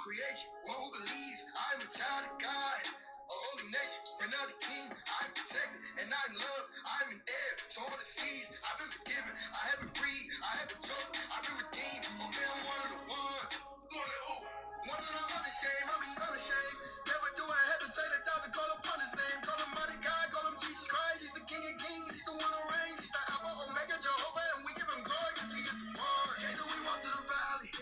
creation, one who believes I'm a child of God. A holy nation, another king. I'm protected and not in love. I'm in air, so on the seas. I've been forgiven, I have been freed, I have been chosen, I've been redeemed. Okay, I'm one of the ones. One of who? One of the unashamed, I'm unashamed. Never do I hesitate to doubt to call upon his name. Call him mighty God, call him Jesus Christ. He's the King of Kings, he's the one who reigns. He's the Alpha, Omega, Jehovah, and we give him glory because he is the one. Yeah, do we walk through the valley?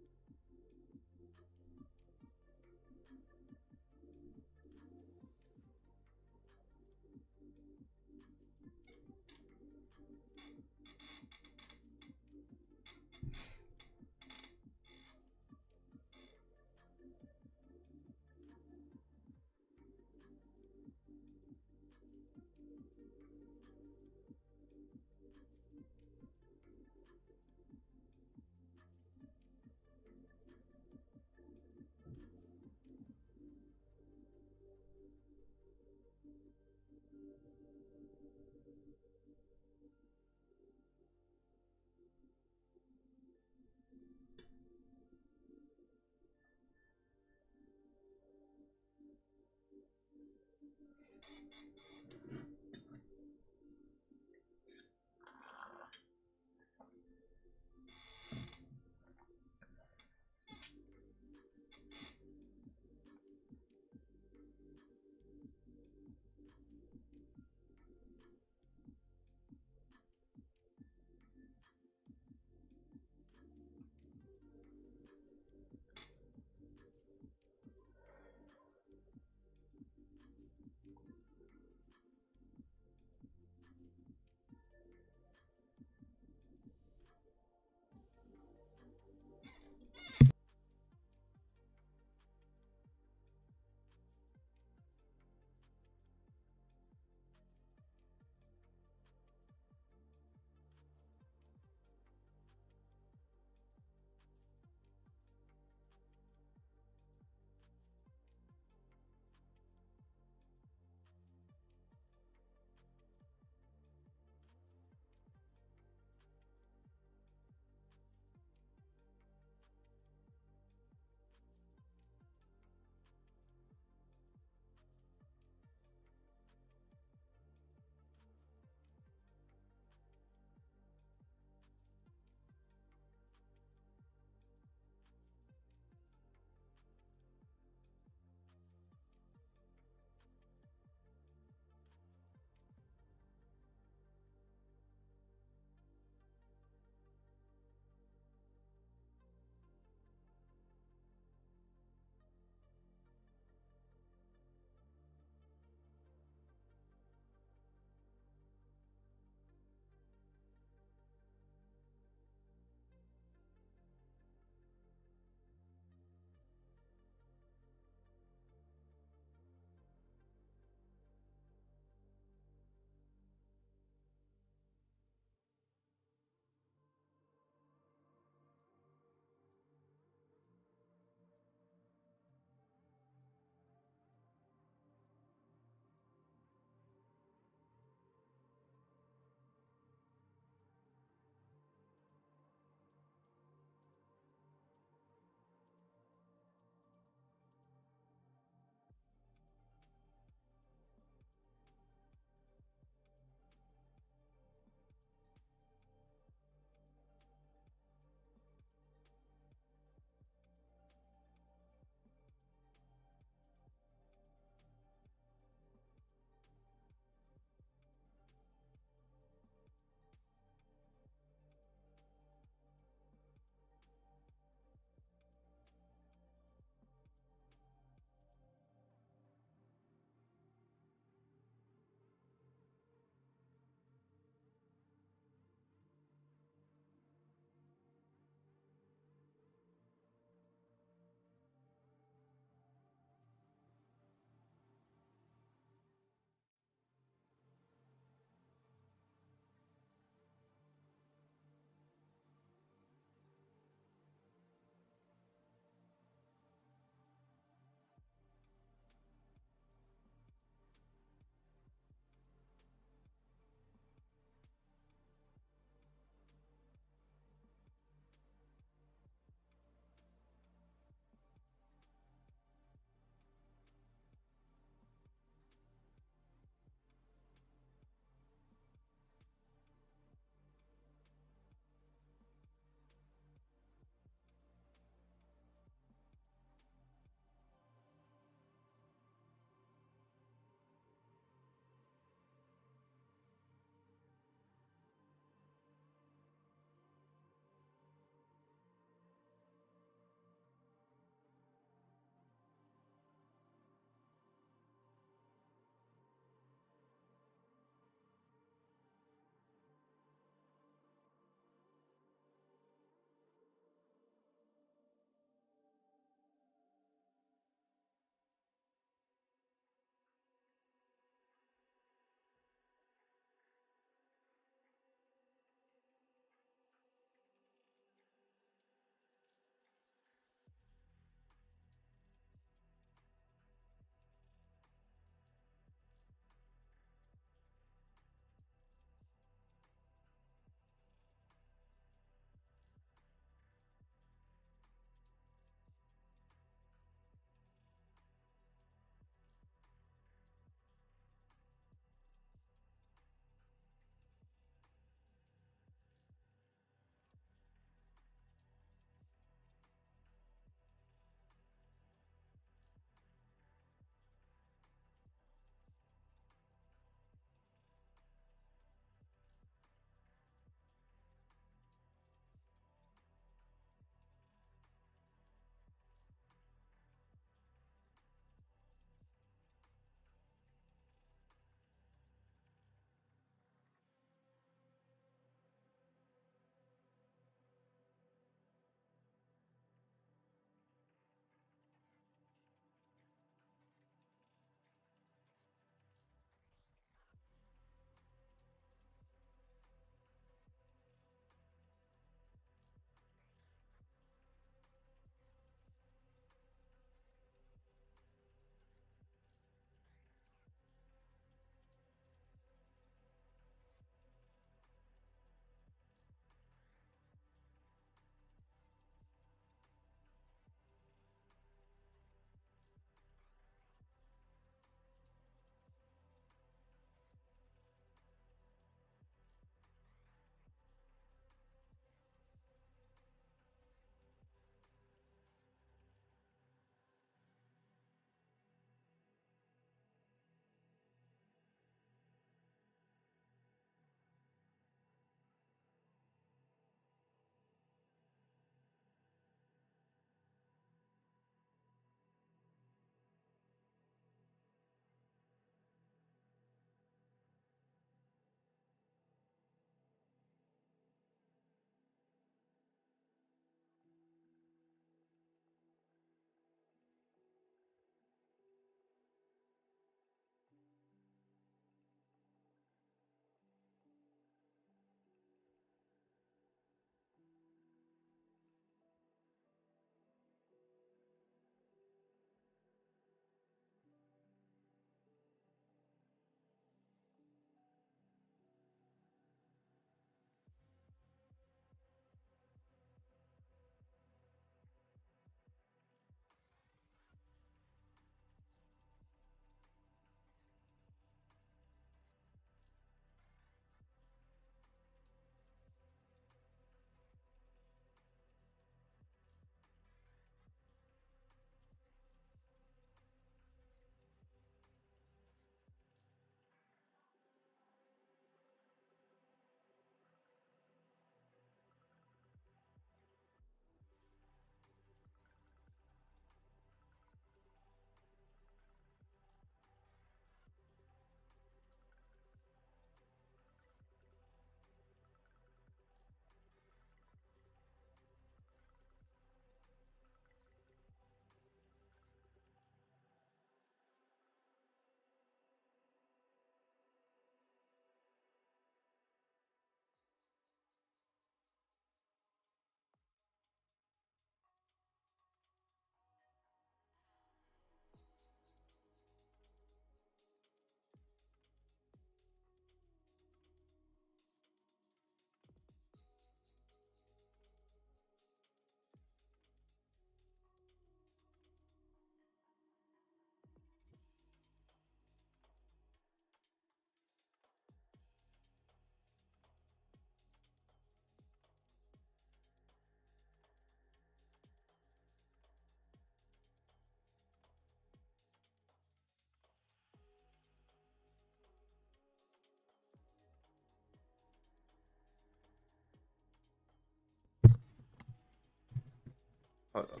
Hold up.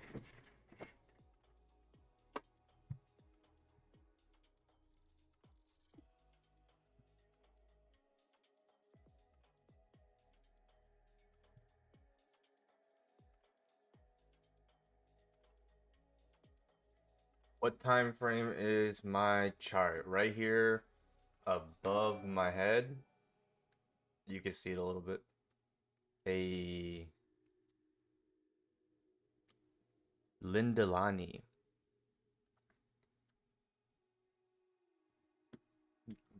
What time frame is my chart? Right here above my head. You can see it a little bit. A Lindelani.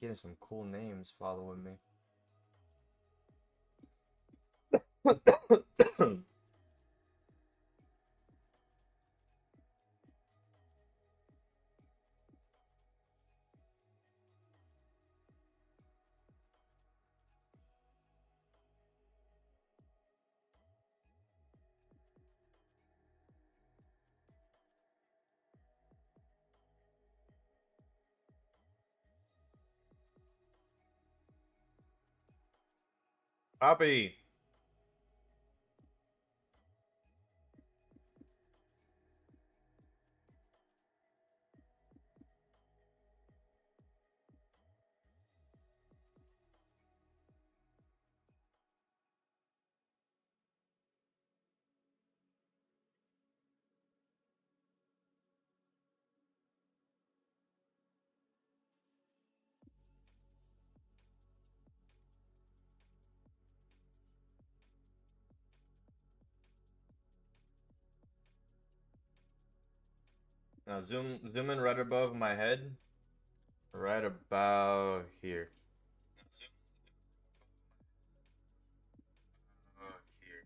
Getting some cool names following me. Copy. Now zoom in right above my head. Right about here. Here.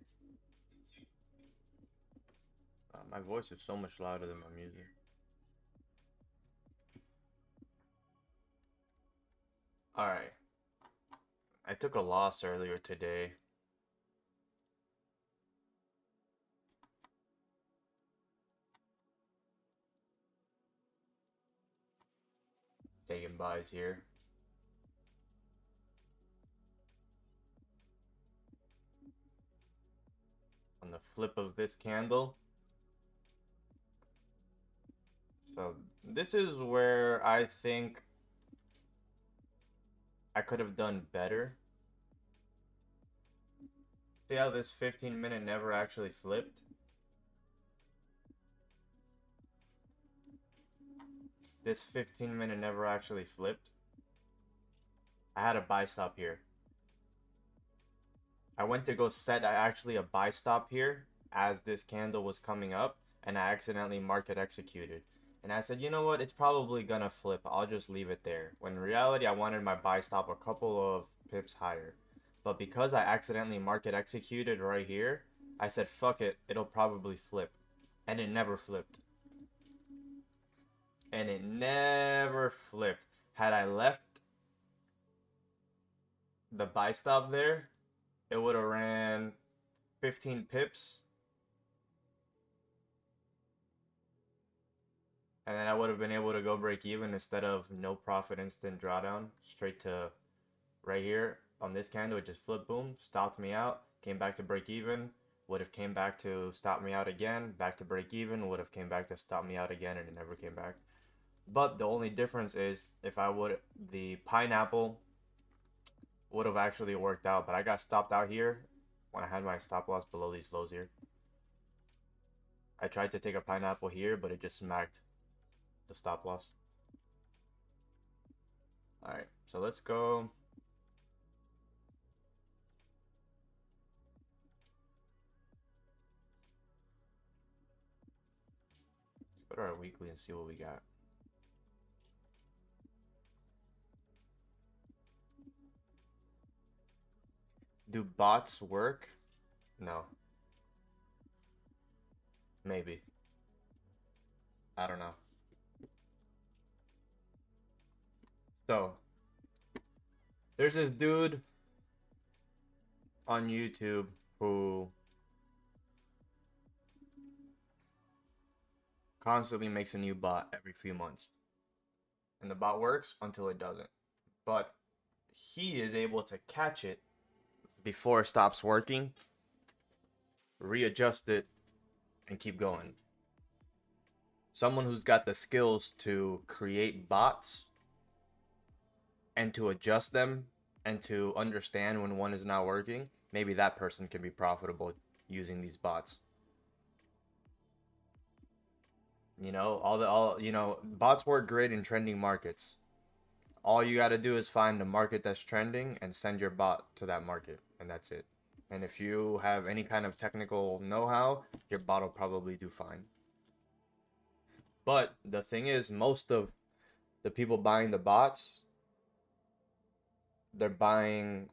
My voice is so much louder than my music. Alright. I took a loss earlier today. Taking buys here. On the flip of this candle. So this is where I think I could have done better. See how this 15-minute never actually flipped? This 15-minute never actually flipped. I had a buy stop here. I went to go set actually a buy stop here as this candle was coming up, and I accidentally market executed. And I said, you know what, it's probably gonna flip. I'll just leave it there. When in reality, I wanted my buy stop a couple of pips higher. But because I accidentally market executed right here, I said, fuck it, it'll probably flip. And it never flipped. And it never flipped. Had I left the buy stop there, it would have ran 15 pips. And then I would have been able to go break even instead of no profit instant drawdown straight to right here on this candle. It just flipped, boom, stopped me out, came back to break even, would have came back to stop me out again, back to break even, would have came back to stop me out again, and it never came back. But the only difference is if I would, the pineapple would have actually worked out, but I got stopped out here when I had my stop loss below these lows here. I tried to take a pineapple here, but it just smacked the stop loss. Alright, so let's go. Let's go to our weekly and see what we got. Do bots work? No. Maybe. I don't know. So, there's this dude on YouTube who constantly makes a new bot every few months. And the bot works until it doesn't. But he is able to catch it before it stops working, readjust it, and keep going. Someone who's got the skills to create bots and to adjust them and to understand when one is not working, maybe that person can be profitable using these bots. You know, bots work great in trending markets. All you got to do is find a market that's trending and send your bot to that market, and that's it. And if you have any kind of technical know-how, your bot will probably do fine. But the thing is, most of the people buying the bots, they're buying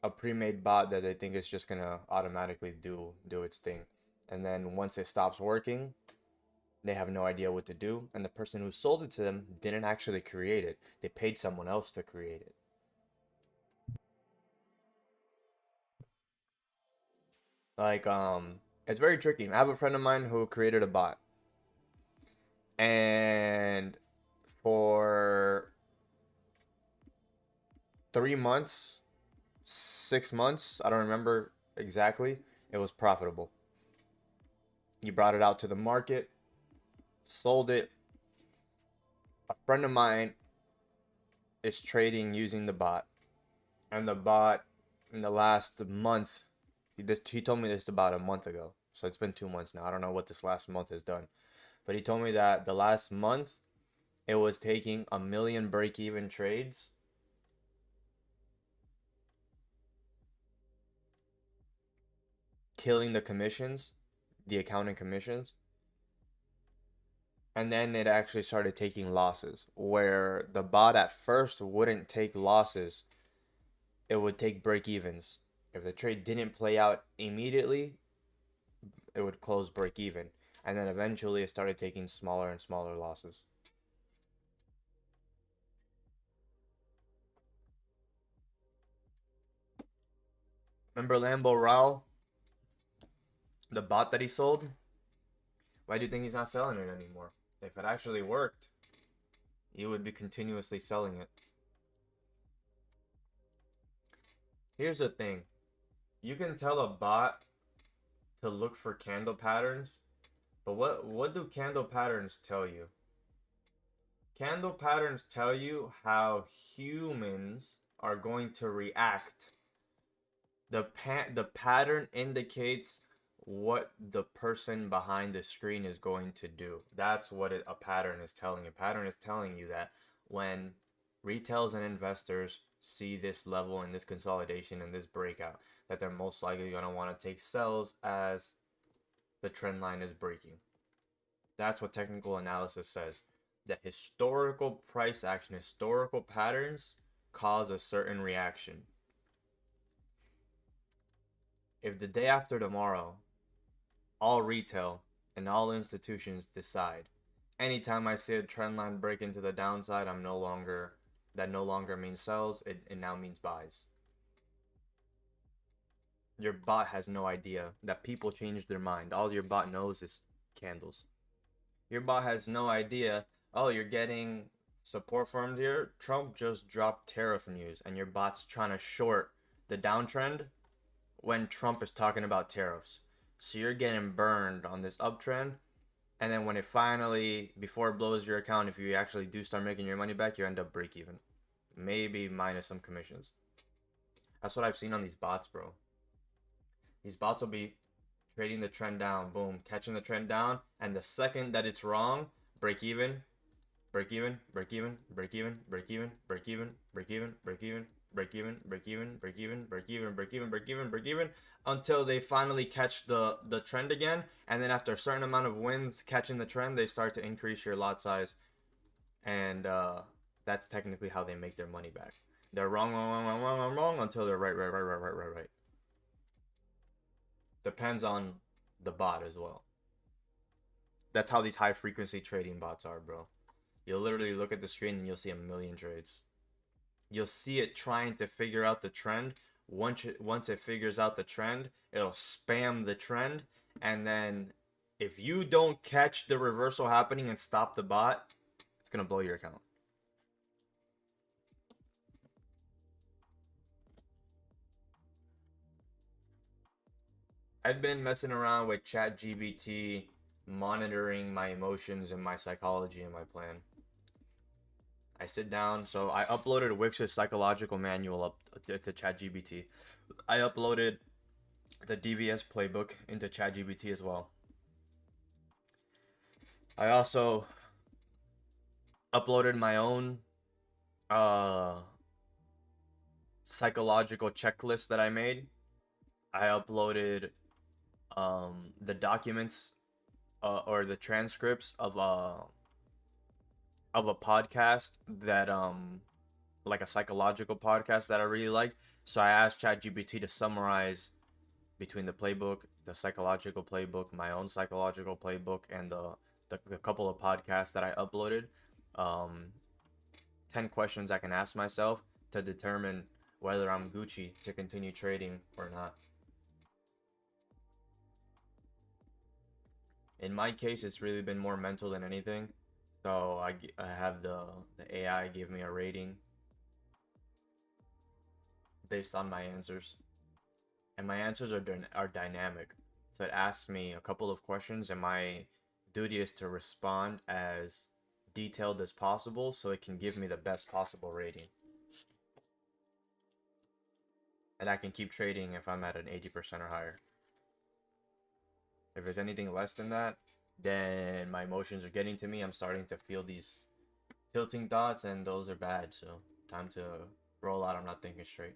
a pre-made bot that they think is just gonna automatically do its thing. And then once it stops working, they have no idea what to do. And the person who sold it to them didn't actually create it. They paid someone else to create it. Like, it's very tricky. I have a friend of mine who created a bot. And for 3 months, 6 months, I don't remember exactly, it was profitable. He brought it out to the market, sold it. A friend of mine is trading using the bot. And the bot, in the last month, he told me this about a month ago. So it's been 2 months now. I don't know what this last month has done. But he told me that the last month, it was taking 1 million break-even trades, killing the commissions, the accounting commissions. And then it actually started taking losses, where the bot at first wouldn't take losses. It would take break-evens. If the trade didn't play out immediately, it would close break-even. And then eventually it started taking smaller and smaller losses. Remember Lambo Rao, the bot that he sold? Why do you think he's not selling it anymore? If it actually worked, he would be continuously selling it. Here's the thing. You can tell a bot to look for candle patterns, but what do candle patterns tell you? Candle patterns tell you how humans are going to react. The pattern indicates what the person behind the screen is going to do. That's what a pattern is telling you. A pattern is telling you that when retails and investors see this level and this consolidation and this breakout, that they're most likely going to want to take sells as the trend line is breaking. That's what technical analysis says. That historical price action, historical patterns cause a certain reaction. If the day after tomorrow, all retail and all institutions decide, anytime I see a trend line break into the downside, that no longer means sells, it now means buys. Your bot has no idea that people change their mind. All your bot knows is candles. Your bot has no idea, oh, you're getting support from here. Trump just dropped tariff news, and your bot's trying to short the downtrend when Trump is talking about tariffs. So you're getting burned on this uptrend, and then when it finally, before it blows your account, if you actually do start making your money back, you end up break even. Maybe minus some commissions. That's what I've seen on these bots, bro. These bots will be trading the trend down, boom, catching the trend down, and the second that it's wrong, break even, break even, break even, break even, break even, break even, break even, break even, break even, break even, break even, break even, break even, break even, break even, until they finally catch the trend again. And then after a certain amount of wins catching the trend, they start to increase your lot size, and that's technically how they make their money back. They're wrong until they're right. Depends on the bot as well. That's how these high frequency trading bots are, bro. You'll literally look at the screen and you'll see 1 million trades. You'll see it trying to figure out the trend. Once it figures out the trend, it'll spam the trend, and then if you don't catch the reversal happening and stop the bot, it's gonna blow your account. I've been messing around with ChatGPT, monitoring my emotions and my psychology and my plan. I sit down, so I uploaded Wix's psychological manual up to ChatGPT. I uploaded the DVS playbook into ChatGPT as well. I also uploaded my own psychological checklist that I made. I uploaded the documents or the transcripts of a podcast that like a psychological podcast that I really liked. So I asked ChatGPT to summarize between the playbook, the psychological playbook, my own psychological playbook, and the couple of podcasts that I uploaded. Um, 10 questions I can ask myself to determine whether I'm Gucci to continue trading or not. In my case, it's really been more mental than anything. So I have the AI give me a rating based on my answers, and my answers are dynamic. So it asks me a couple of questions, and my duty is to respond as detailed as possible so it can give me the best possible rating. And I can keep trading if I'm at an 80% or higher. If there's anything less than that, then my emotions are getting to me. I'm starting to feel these tilting thoughts, and those are bad. So time to roll out. I'm not thinking straight.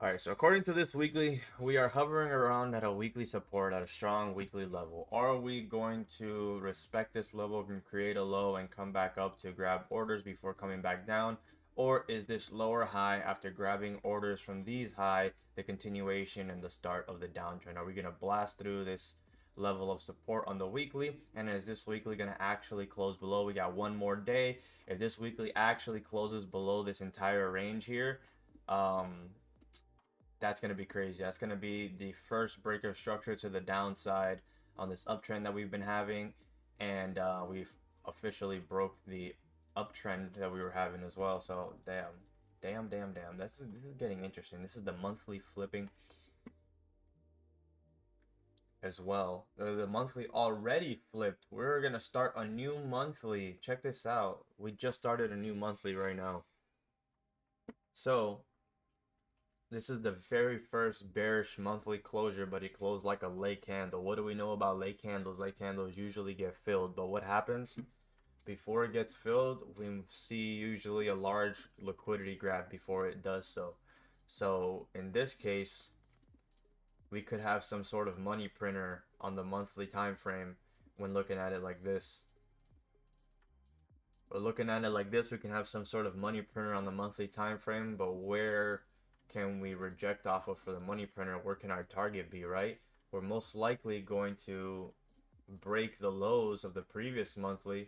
Alright, so according to this weekly, we are hovering around at a weekly support at a strong weekly level. Are we going to respect this level and create a low and come back up to grab orders before coming back down? Or is this lower high after grabbing orders from these high the continuation and the start of the downtrend? Are we going to blast through this level of support on the weekly? And is this weekly going to actually close below? We got one more day. If this weekly actually closes below this entire range here, that's going to be crazy. That's going to be the first break of structure to the downside on this uptrend that we've been having. And we've officially broke the uptrend that we were having as well. So damn. This is getting interesting. This is the monthly flipping as well. The monthly already flipped. We're going to start a new monthly. Check this out. We just started a new monthly right now. So this is the very first bearish monthly closure, but it closed like a late candle. What do we know about late candles? Late candles usually get filled, but what happens? Before it gets filled, we see usually a large liquidity grab before it does so. So in this case, we could have some sort of money printer on the monthly time frame when looking at it like this. Or looking at it like this, we can have some sort of money printer on the monthly time frame, but where can we reject off of for the money printer? Where can our target be, right? We're most likely going to break the lows of the previous monthly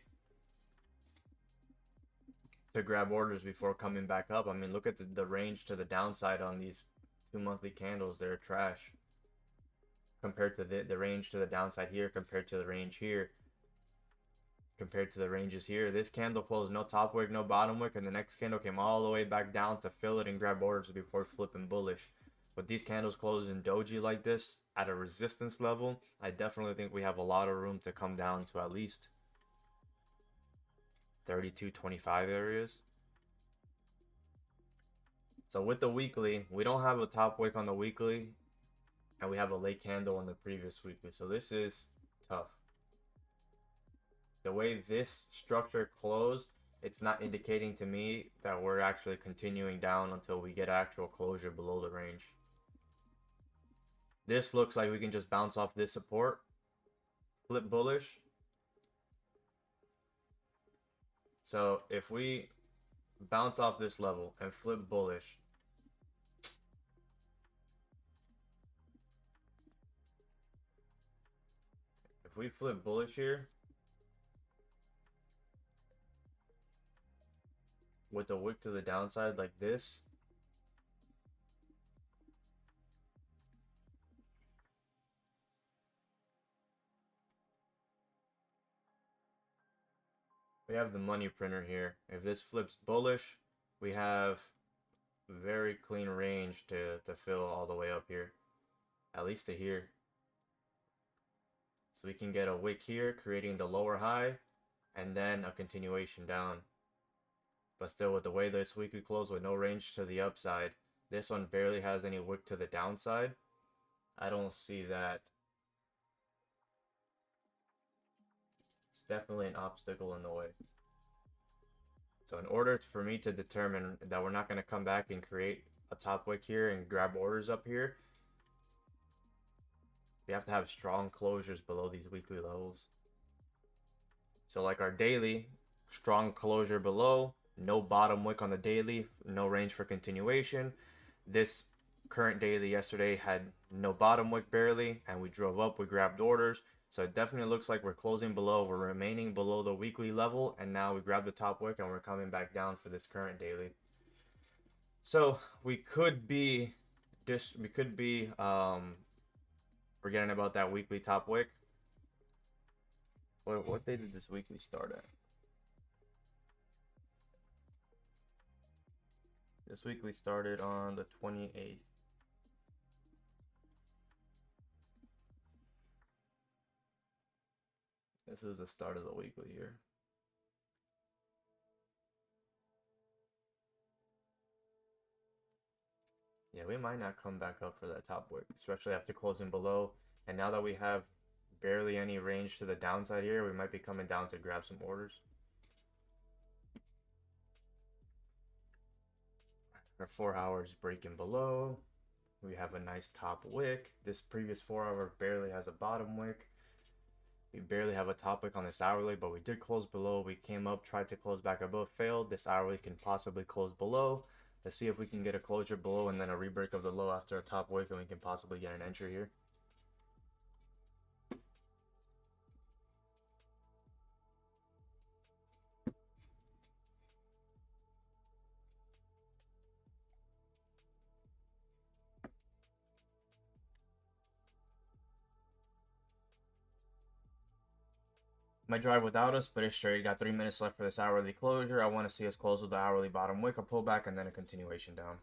to grab orders before coming back up. I mean, look at the range to the downside on these two monthly candles. They're trash compared to the range to the downside here, compared to the range here, compared to the ranges here. This candle closed no top wick, no bottom wick, and the next candle came all the way back down to fill it and grab orders before flipping bullish. But these candles close in doji like this at a resistance level, I definitely think we have a lot of room to come down to at least 32.25 areas. So with the weekly, we don't have a top wick on the weekly, and we have a late candle on the previous weekly. So this is tough. The way this structure closed, it's not indicating to me that we're actually continuing down until we get actual closure below the range. This looks like we can just bounce off this support, flip bullish. So if we bounce off this level and flip bullish, if we flip bullish here with the wick to the downside like this, We have the money printer here. If this flips bullish, we have very clean range to fill all the way up here, at least to here. So we can get a wick here, creating the lower high, and then a continuation down. But still, with the way this weekly closed with no range to the upside, this one barely has any wick to the downside. I don't see that. It's definitely an obstacle in the way. So in order for me to determine that we're not going to come back and create a top wick here and grab orders up here, we have to have strong closures below these weekly levels. So like our daily, strong closure below, no bottom wick on the daily, no range for continuation. This current daily yesterday had no bottom wick barely, and we drove up, we grabbed orders. So it definitely looks like we're closing below, we're remaining below the weekly level, and now we grab the top wick and we're coming back down for this current daily. So we could be forgetting about that weekly top wick. What day did this weekly start at? This weekly started on the 28th. This is the start of the weekly here. Yeah, we might not come back up for that top wick, especially after closing below. And now that we have barely any range to the downside here, we might be coming down to grab some orders. Our 4 hours breaking below. We have a nice top wick. This previous 4 hour barely has a bottom wick. We barely have a top wick on this hourly, but we did close below. We came up, tried to close back above, failed. This hourly can possibly close below. Let's see if we can get a closure below and then a rebreak of the low after a top wick, and we can possibly get an entry here. Might drive without us, but it's straight. Got 3 minutes left for this hourly closure. I want to see us close with the hourly bottom wick, a pullback, and then a continuation down.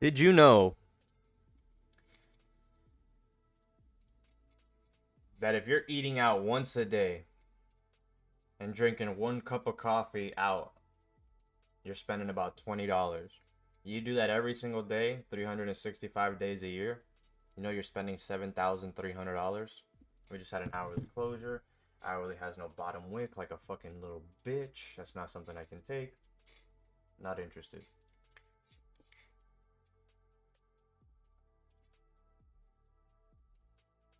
Did you know that if you're eating out once a day and drinking 1 cup of coffee out, you're spending about $20? You do that every single day, 365 days a year, you know you're spending $7,300. We just had an hourly closure. Hourly has no bottom wick like a fucking little bitch. That's not something I can take. Not interested.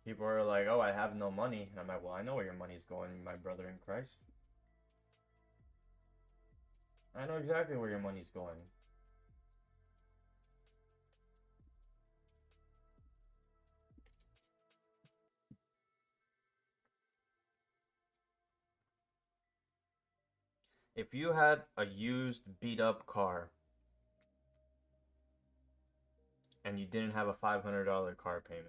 People are like, oh, I have no money. And I'm like, well, I know where your money's going, my brother in Christ. I know exactly where your money's going. If you had a used, beat up car and you didn't have a $500 car payment,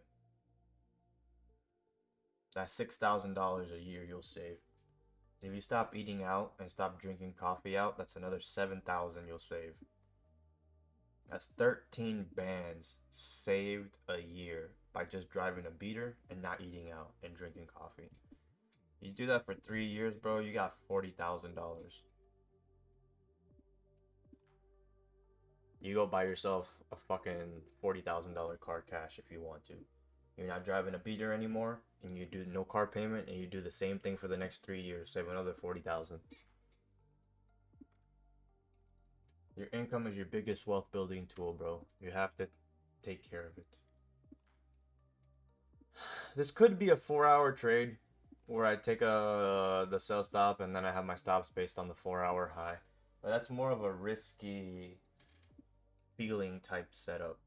that's $6,000 a year you'll save. If you stop eating out and stop drinking coffee out, that's another 7,000 you'll save. That's 13 bands saved a year by just driving a beater and not eating out and drinking coffee. You do that for 3 years, bro, you got $40,000. You go buy yourself a fucking $40,000 car cash if you want to. You're not driving a beater anymore, and you do no car payment, and you do the same thing for the next 3 years, save another 40,000. Your income is your biggest wealth building tool, bro. You have to take care of it. This could be a 4-hour trade where I take the sell stop and then I have my stops based on the 4-hour high. But that's more of a risky feeling type setup.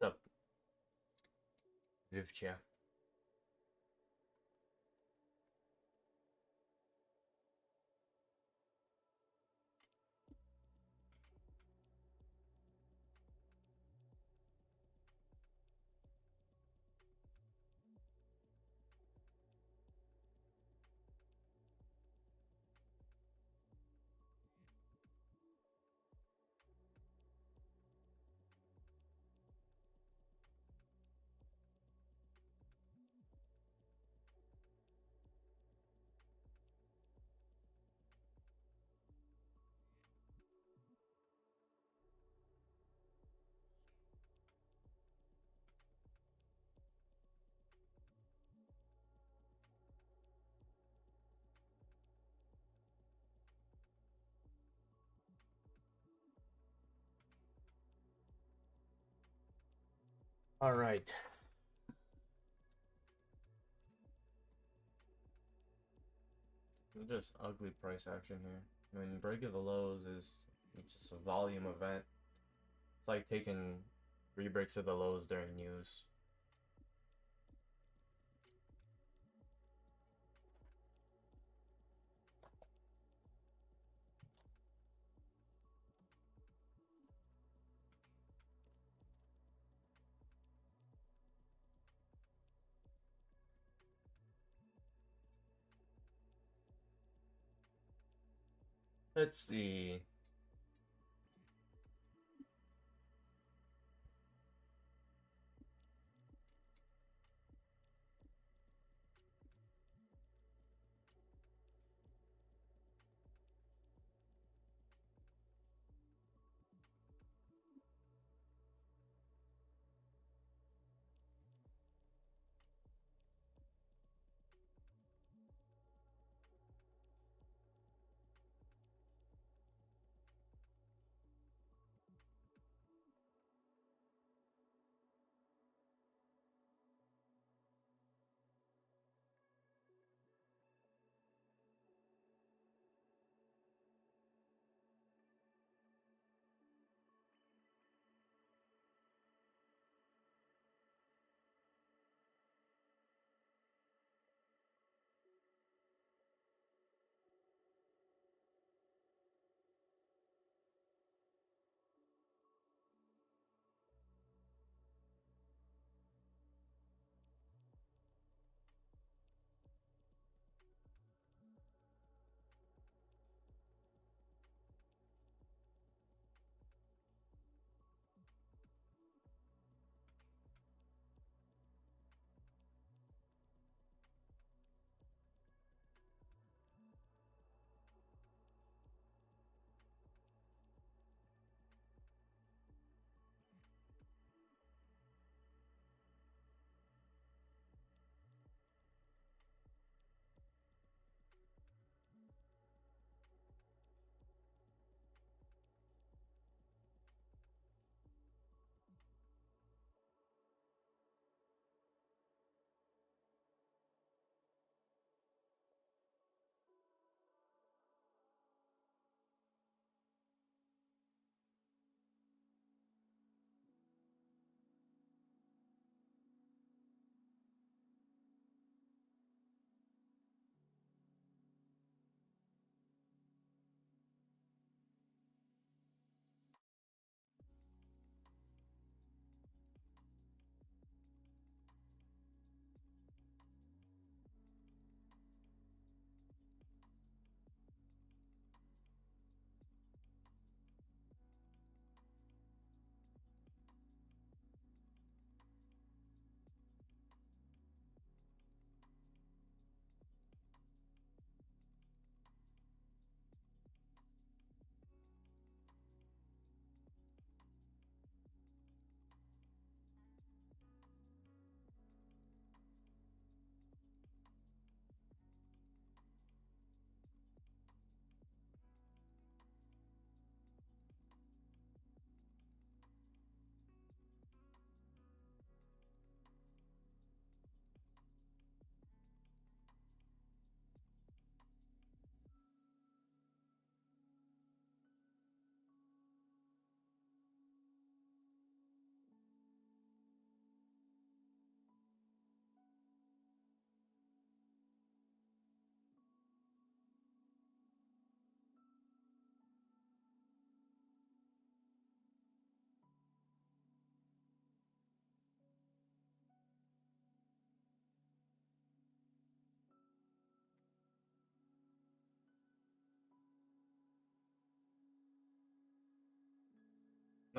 What's up, Vivcha? All right. Just ugly price action here. I mean, break of the lows is just a volume event. It's like taking re-breaks of the lows during news. Let's see.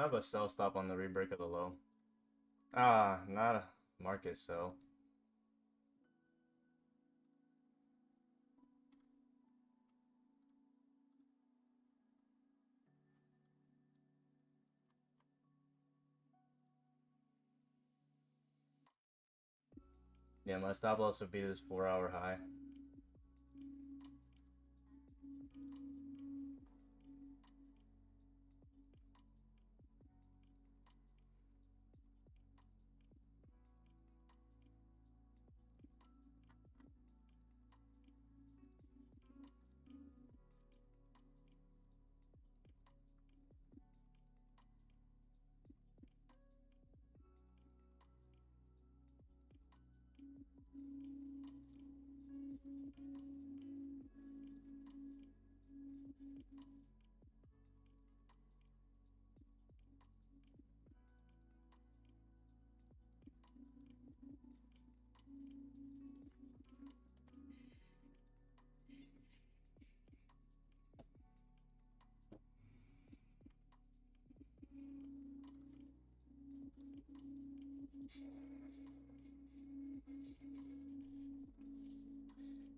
I have a sell stop on the rebreak of the low. Ah, not a market sell. Yeah, my stop loss would be this 4-hour high.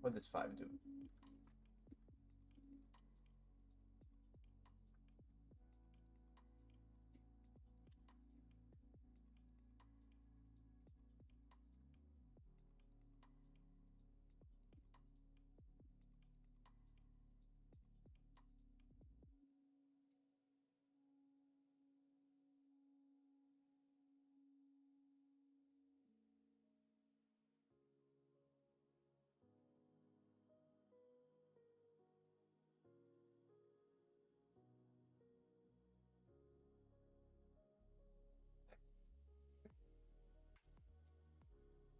What does 5 do?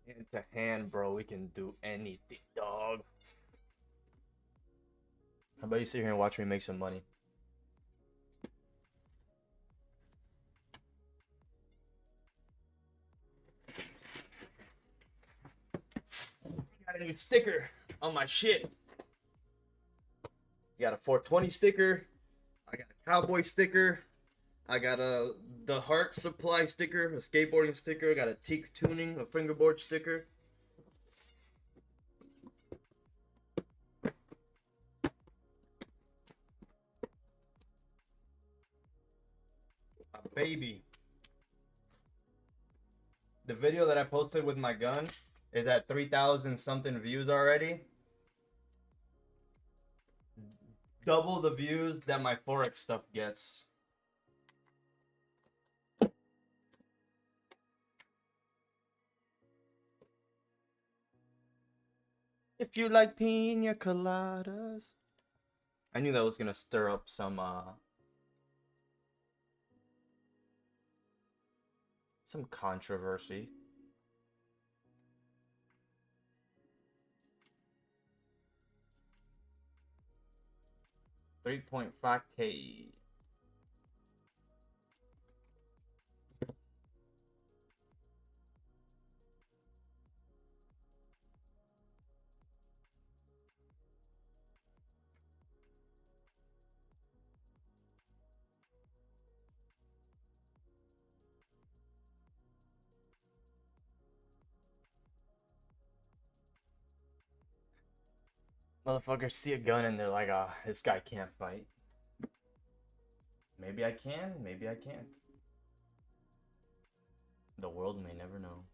Hand to hand, bro. We can do anything, dog. How about you sit here and watch me make some money? Got a new sticker on my shit. You got a 420 sticker. I got a cowboy sticker. I got the heart supply sticker, a skateboarding sticker. I got a teak tuning, a fingerboard sticker. A baby. The video that I posted with my gun is at 3,000 something views already. Double the views that my Forex stuff gets. If you like pina coladas. I knew that was gonna stir up some controversy. $3.5K. Motherfuckers see a gun and they're like, ah, this guy can't fight. Maybe I can, maybe I can't. The world may never know.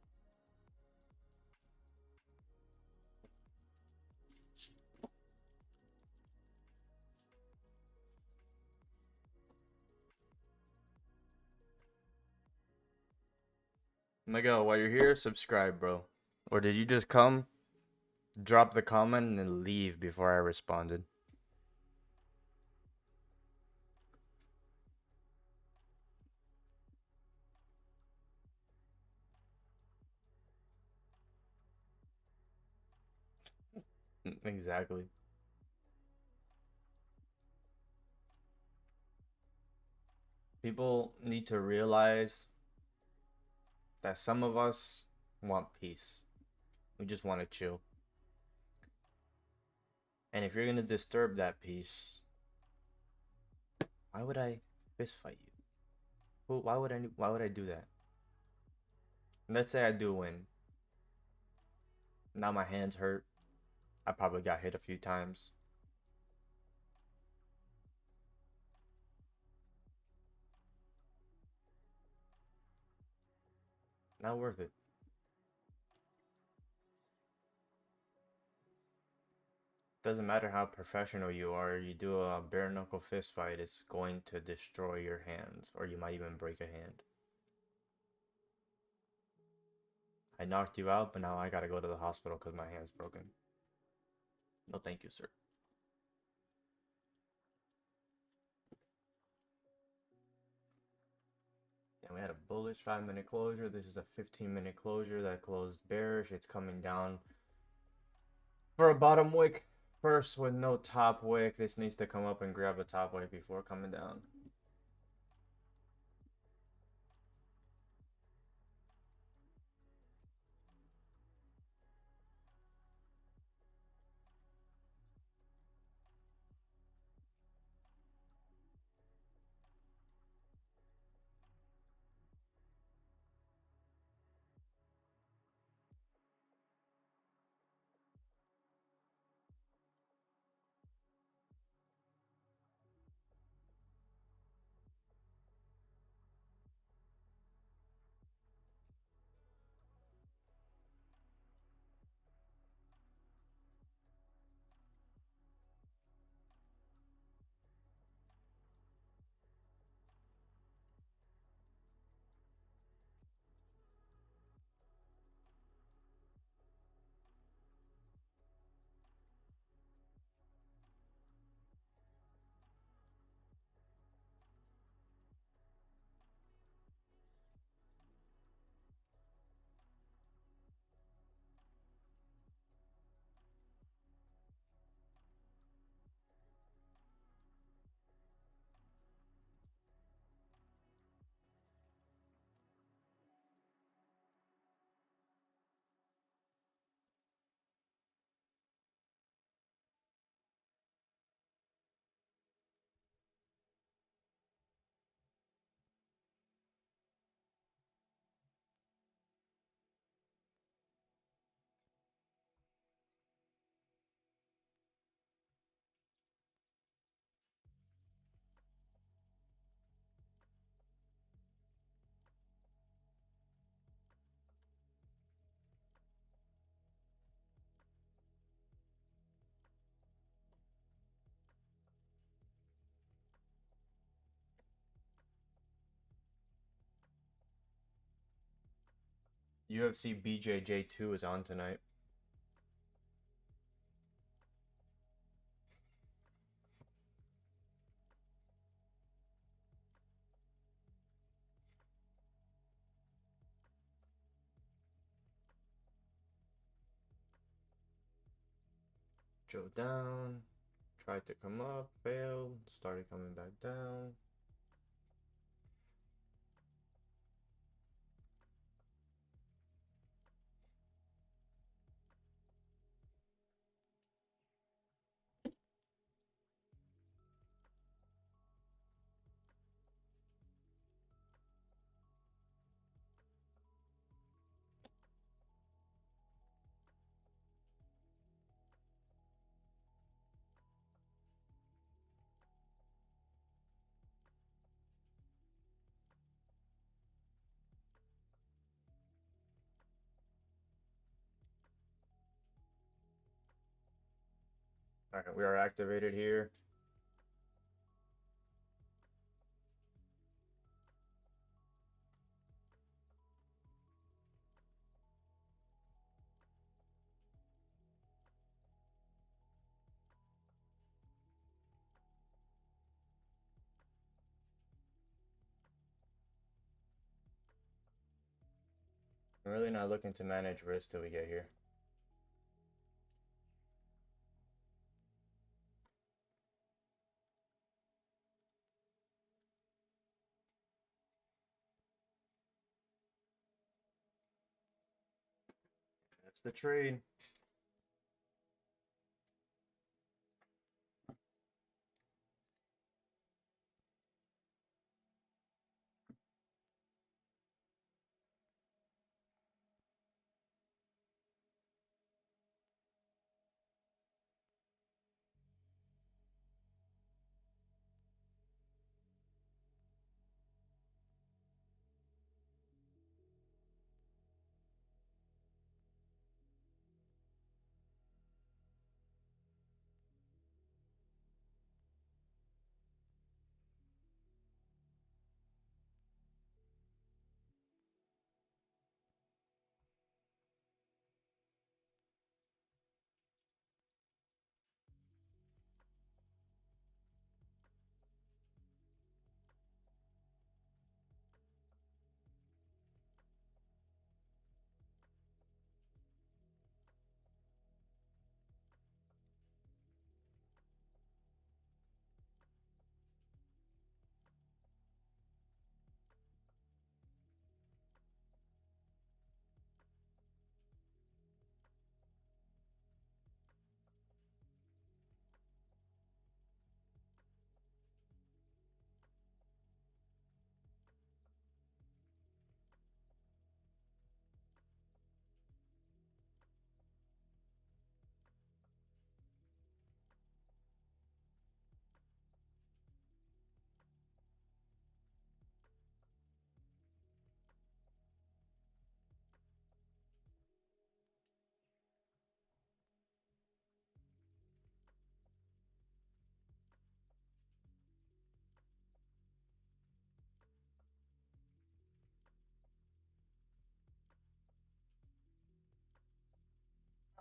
Miguel, while you're here, subscribe, bro. Or did you just come, drop the comment, and then leave before I responded? Exactly. People need to realize that some of us want peace. We just want to chill. And if you're gonna disturb that peace, why would I fist fight you? Why would I do that? Let's say I do win. Now my hands hurt. I probably got hit a few times. Not worth it. Doesn't matter how professional you are, you do a bare knuckle fist fight, it's going to destroy your hands, or you might even break a hand. I knocked you out, but now I gotta go to the hospital because my hand's broken. No thank you, sir. And we had a bullish 5-minute closure. This is a 15-minute closure that closed bearish. It's coming down for a bottom wick first with no top wick. This needs to come up and grab a top wick before coming down. UFC BJJ2 is on tonight. Joe down. Tried to come up, failed. Started coming back down. Alright, we are activated here. I'm really not looking to manage risk till we get here. That's the trade.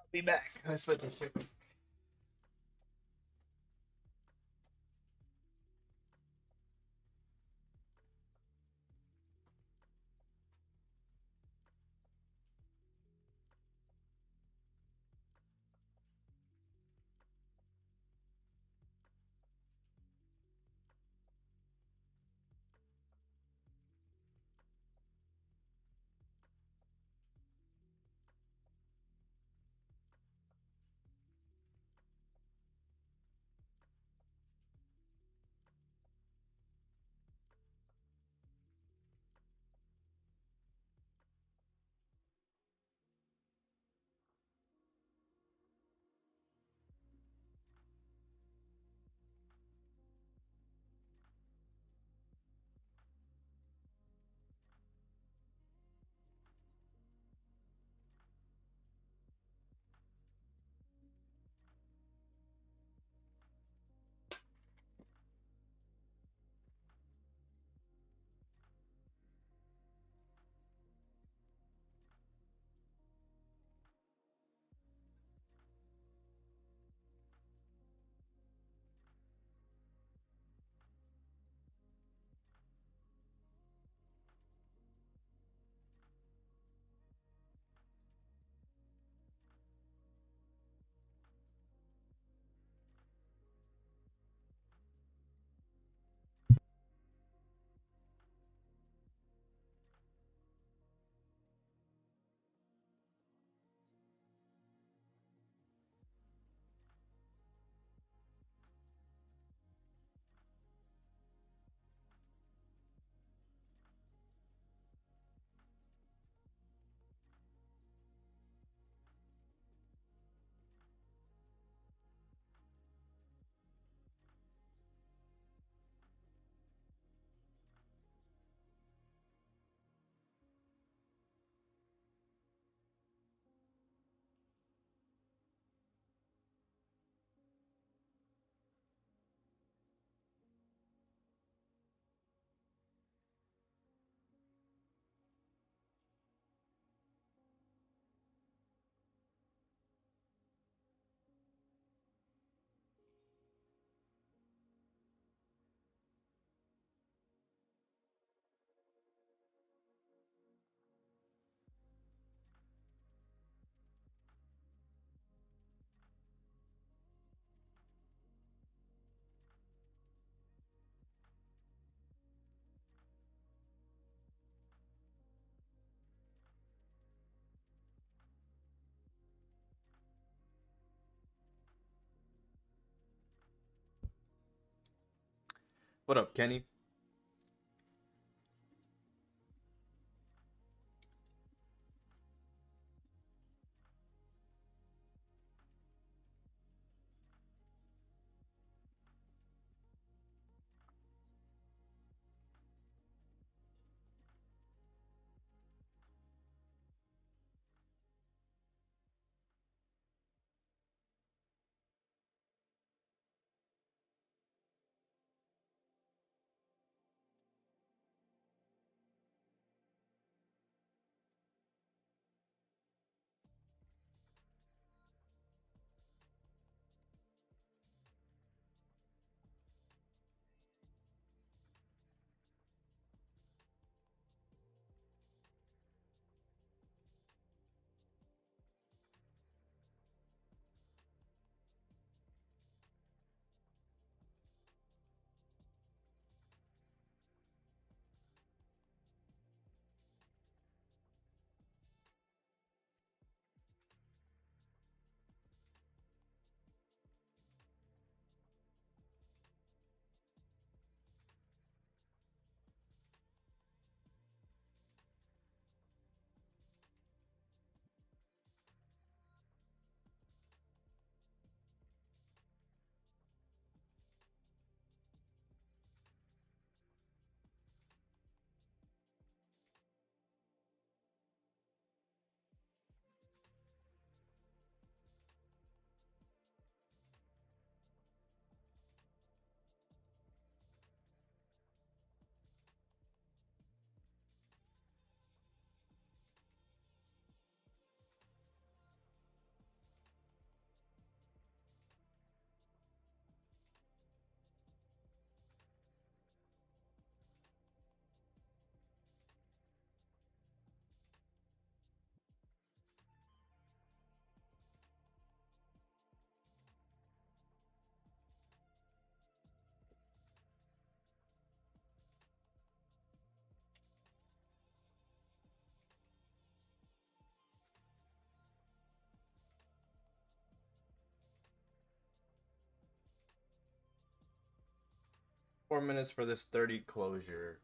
I'll be back. Let's let this shit. What up, Kenny? 4 minutes for this 30 closure.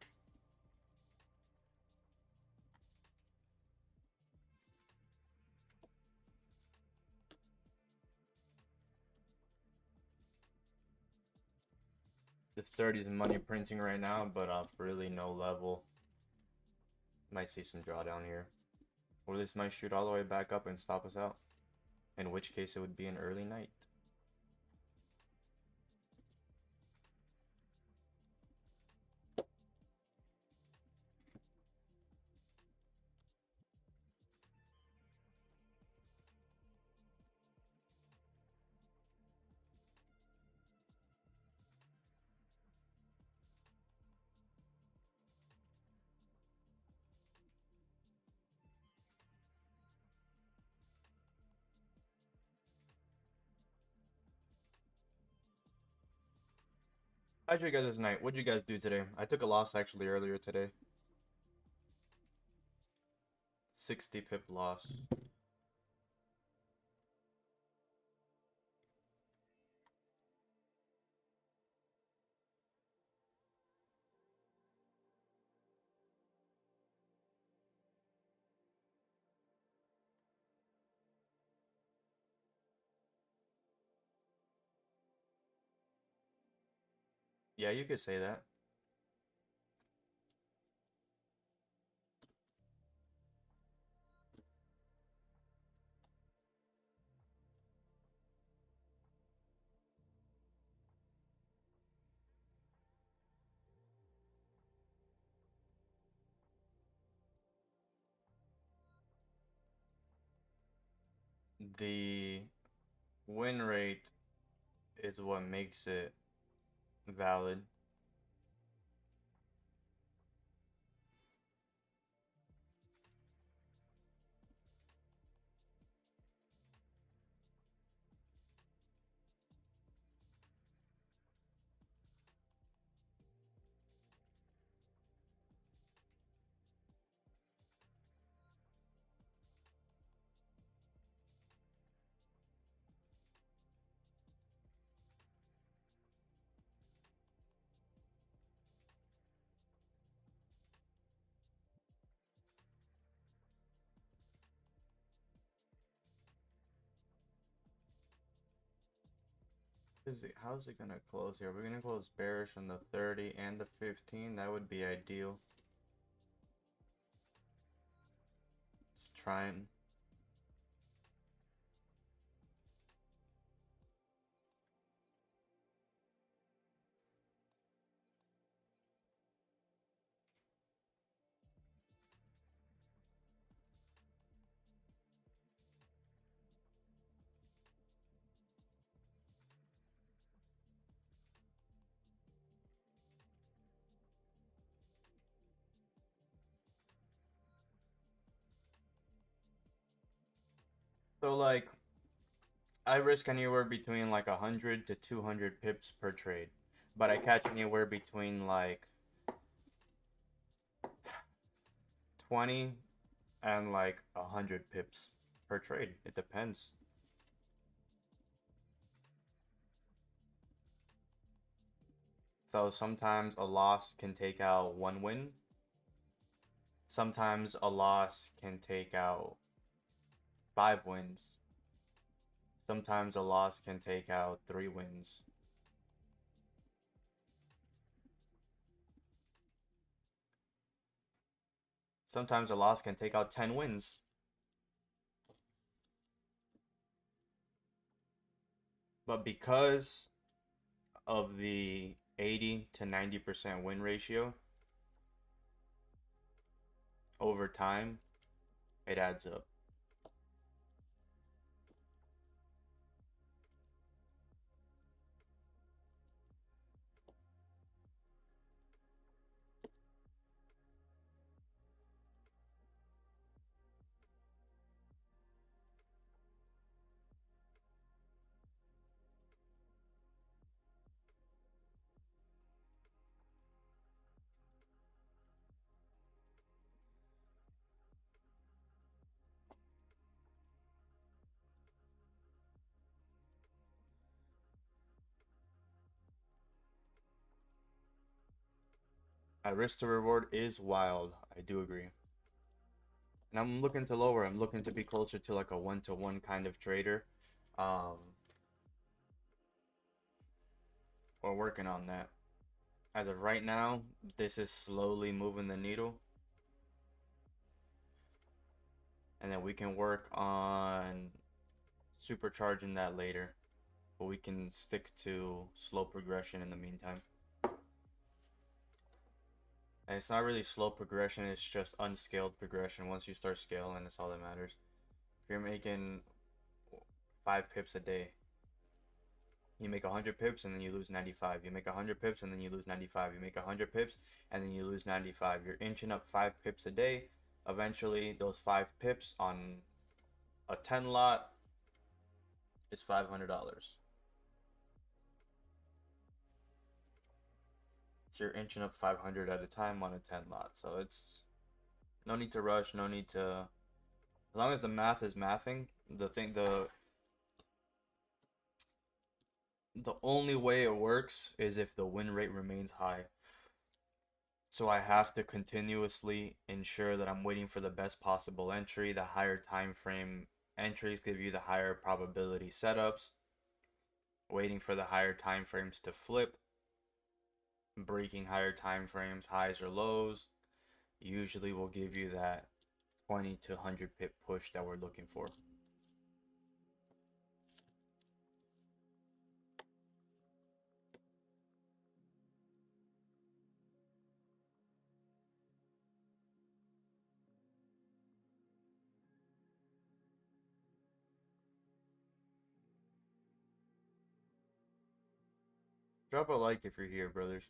This 30 is money printing right now, but off really no level. Might see some drawdown here. Or this might shoot all the way back up and stop us out. In which case it would be an early night. How'd you guys this night? What'd you guys do today? I took a loss actually earlier today. 60 pip loss. Yeah, you could say that. The win rate is what makes it valid. How's it gonna close here? We're gonna close bearish on the 30 and the 15. That would be ideal. Let's try and so like I risk anywhere between like 100 to 200 pips per trade, but I catch anywhere between like 20 and like 100 pips per trade. It depends. So sometimes a loss can take out one win. Sometimes a loss can take out 5 wins. Sometimes a loss can take out 3 wins. Sometimes a loss can take out 10 wins. But because of the 80 to 90% win ratio over time, it adds up. My risk to reward is wild. I do agree. And I'm looking to lower. I'm looking to be closer to like a one-to-one kind of trader. Um, we're working on that. As of right now, this is slowly moving the needle. And then we can work on supercharging that later. But we can stick to slow progression in the meantime. And it's not really slow progression, it's just unscaled progression. Once you start scaling, that's all that matters. If you're making 5 pips a day, you make 100 pips and then you lose 95. You make 100 pips and then you lose 95. You make 100 pips and then you lose 95. You're inching up 5 pips a day. Eventually, those 5 pips on a 10 lot is $500. So you're inching up 500 at a time on a 10 lot. So it's no need to rush, no need to, as long as the math is mathing, the only way it works is if the win rate remains high. So I have to continuously ensure that I'm waiting for the best possible entry. The higher time frame entries give you the higher probability setups. Waiting for the higher time frames to flip. Breaking higher time frames, highs or lows, usually will give you that 20 to 100 pip push that we're looking for. Drop a like if you're here, brothers.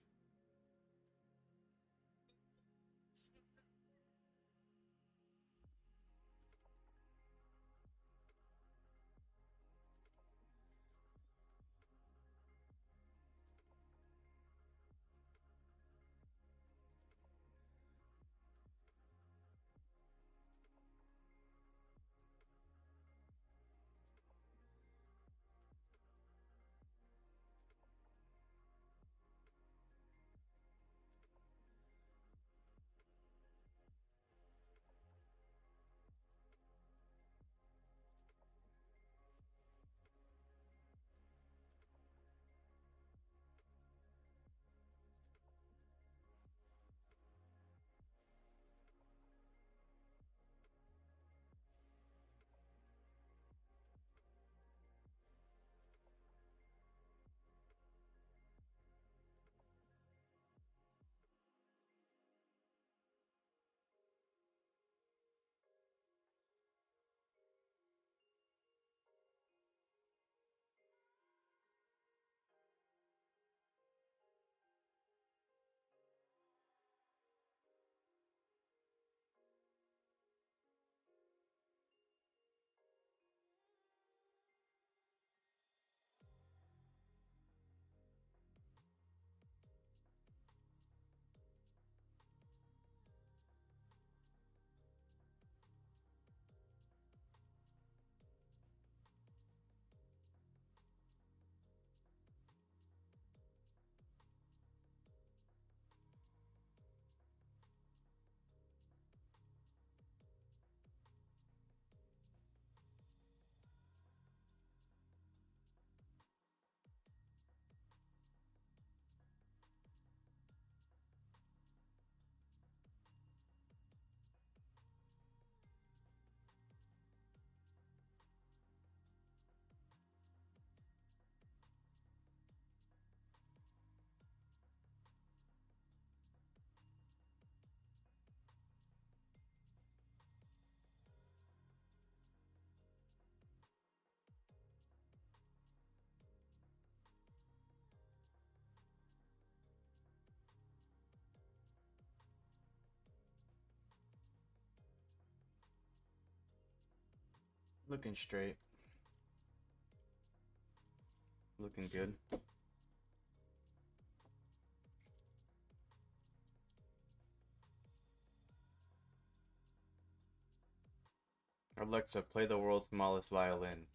Looking straight. Looking good. Alexa, play the world's smallest violin.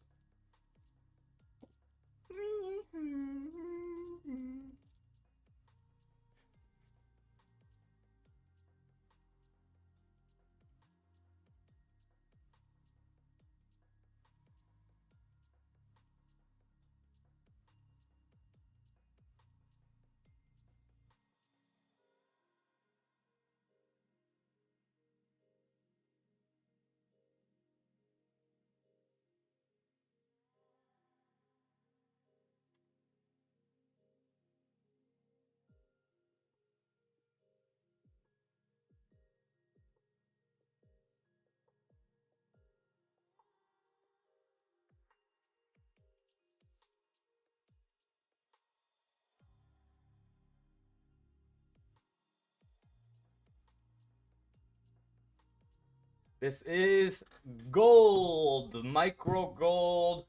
This is gold, micro gold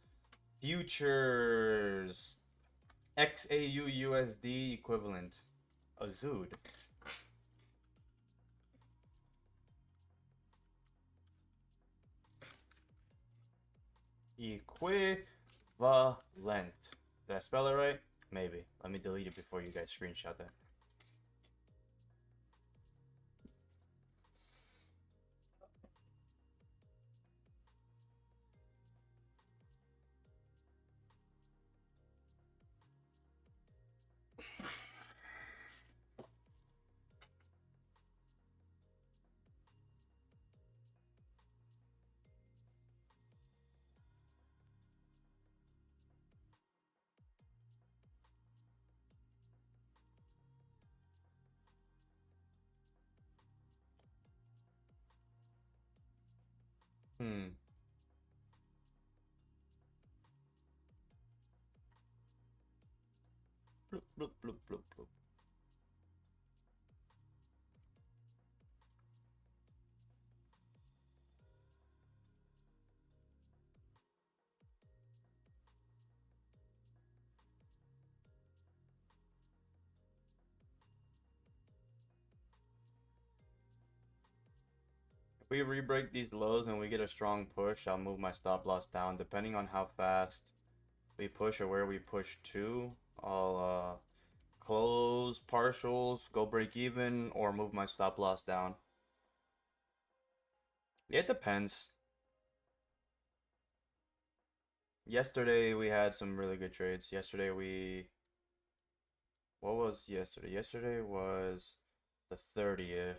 futures, XAUUSD equivalent, AUSD. Equivalent. Did I spell it right? Maybe. Let me delete it before you guys screenshot that. Hmm. Bloop, bloop, bloop, bloop, bloop. If we re-break these lows and we get a strong push, I'll move my stop loss down. Depending on how fast we push or where we push to, I'll close partials, go break even, or move my stop loss down. It depends. Yesterday we had some really good trades. What was yesterday? Yesterday was the 30th.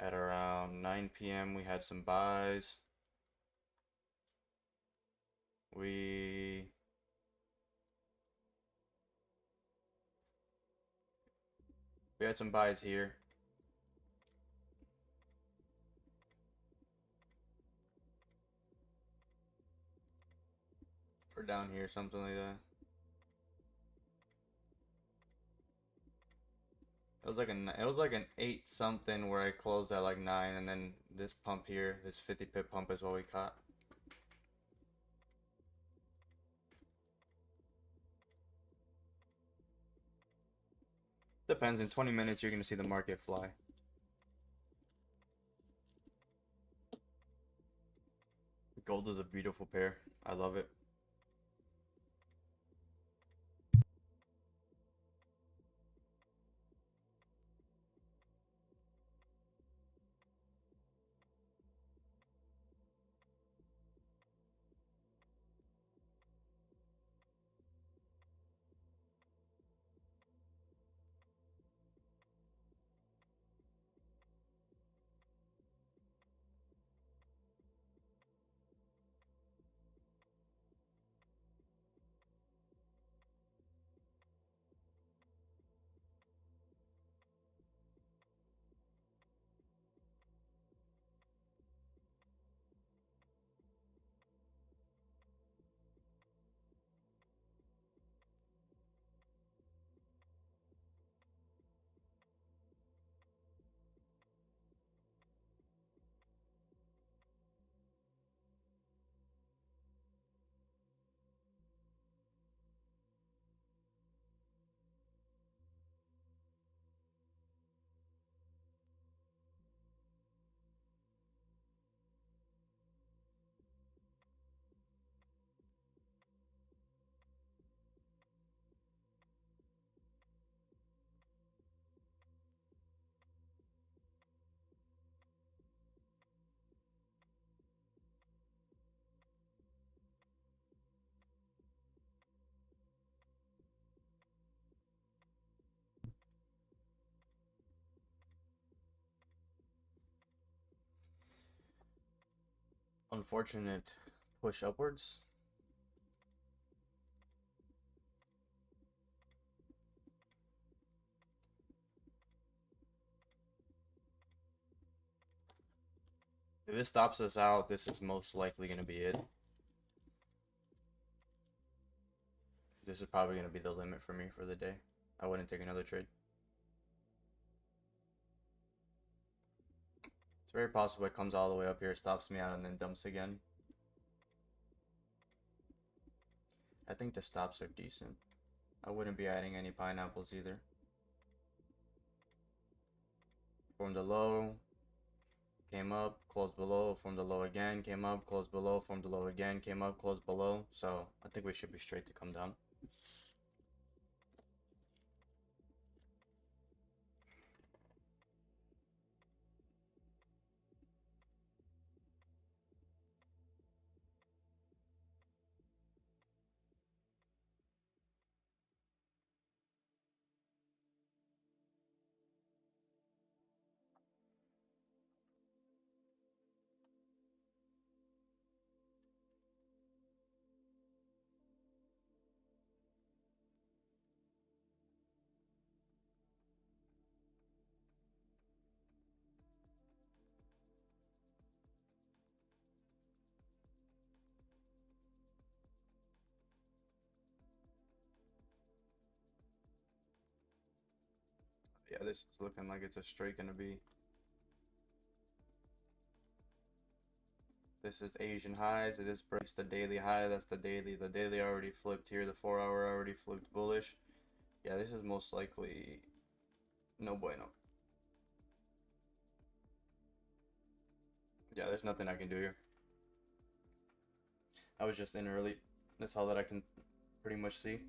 At around 9 p.m. we had some buys. We had some buys here. Or down here, something like that. It was like an 8 something where I closed at like 9, and then this pump here, this 50 pip pump is what we caught. Depends, in 20 minutes you're gonna see the market fly. Gold is a beautiful pair. I love it. unfortunate push upwards. If this stops us out, this is most likely going to be it. This is probably going to be the limit for me for the day. I wouldn't take another trade. It's very possible it comes all the way up here, stops me out, and then dumps again. I think the stops are decent. I wouldn't be adding any pineapples either. Formed a low, came up, closed below, formed a low again, came up, closed below, formed a low again, came up, closed below. So I think we should be straight to come down. Yeah, this is looking like it's a straight gonna be. This is Asian highs. If this breaks the daily high, that's the daily. The daily already flipped here. The 4 hour already flipped bullish. Yeah, this is most likely no bueno. Yeah, there's nothing I can do here. I was just in early. That's all that I can pretty much see.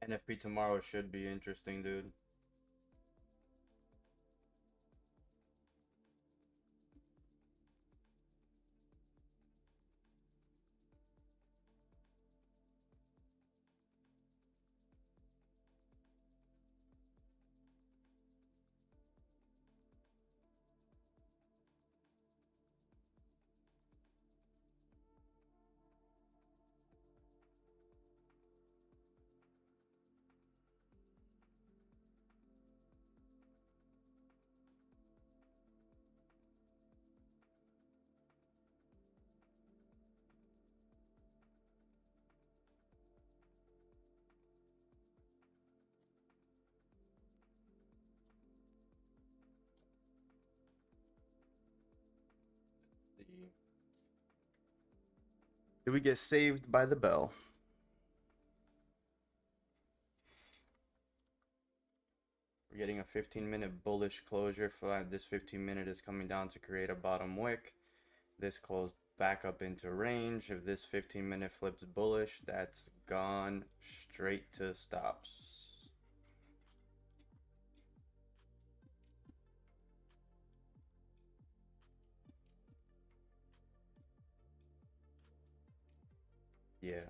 NFP tomorrow should be interesting, dude. Did we get saved by the bell? We're getting a 15-minute bullish closure. This 15-minute is coming down to create a bottom wick. This closed back up into range. If this 15-minute flips bullish, that's gone straight to stops. Yeah.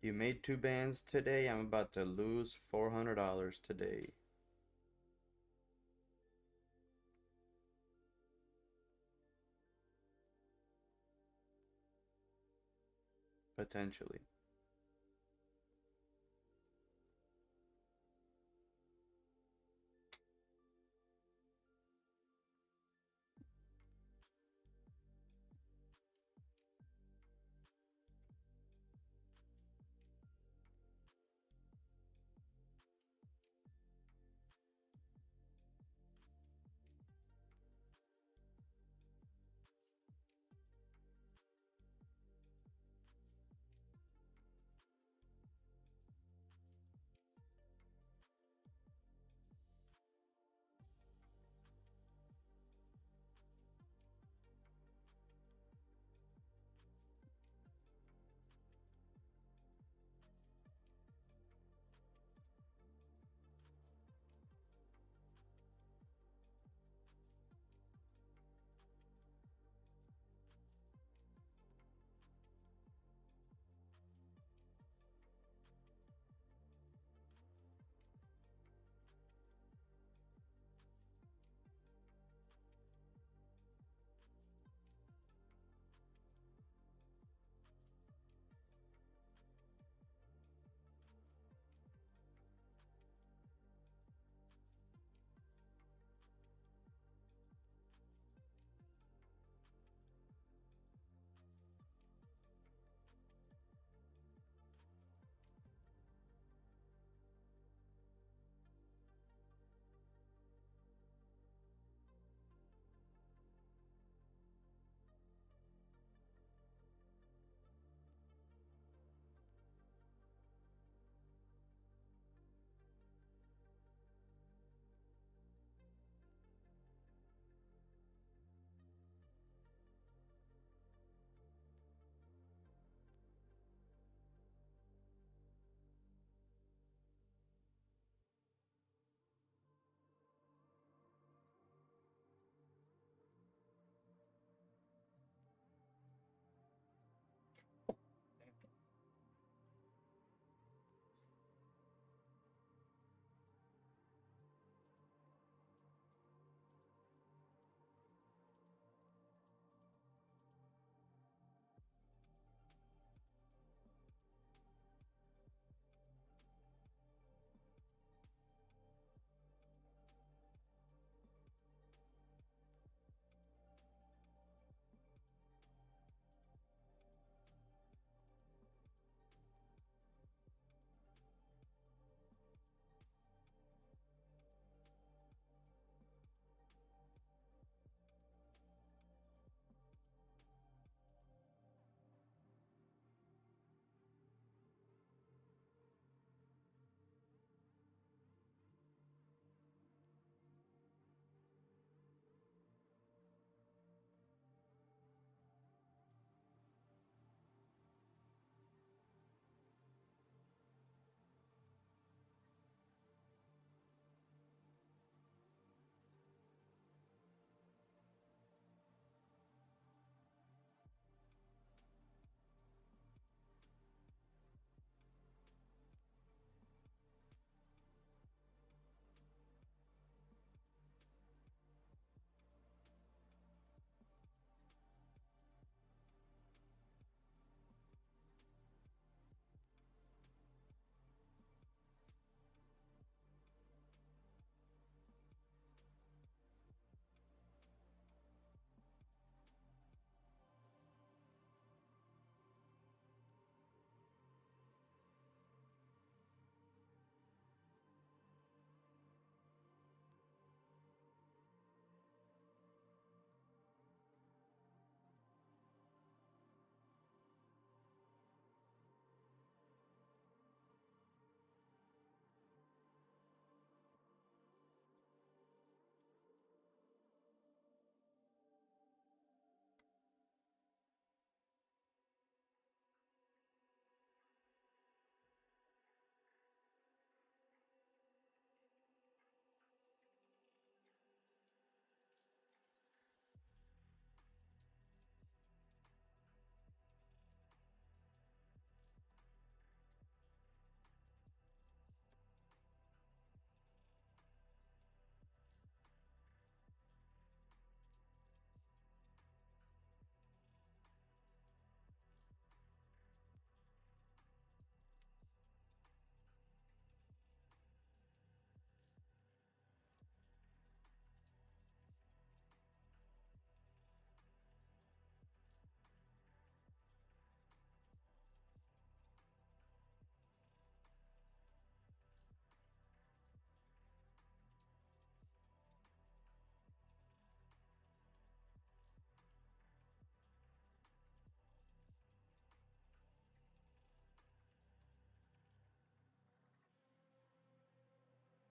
You made 2 bands today. I'm about to lose $400 today. Potentially.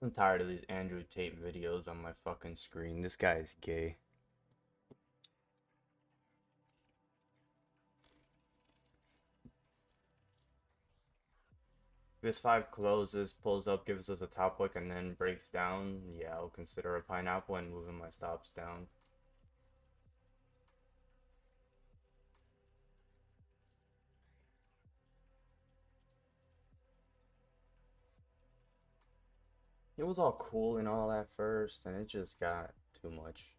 I'm tired of these Andrew Tate videos on my fucking screen. This guy is gay. This 5 closes, pulls up, gives us a top wick, and then breaks down. Yeah, I'll consider a pineapple and moving my stops down. It was all cool and all at first, and it just got too much.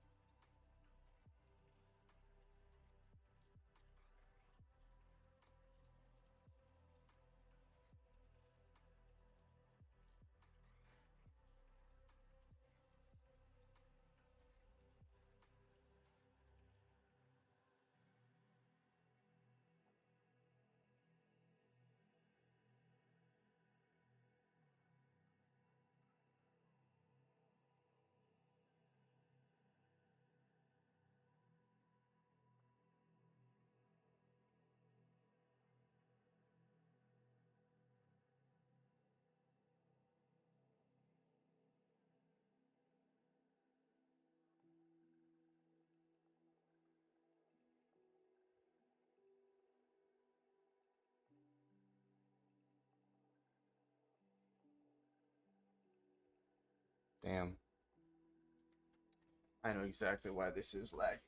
Damn. I know exactly why this is lagging.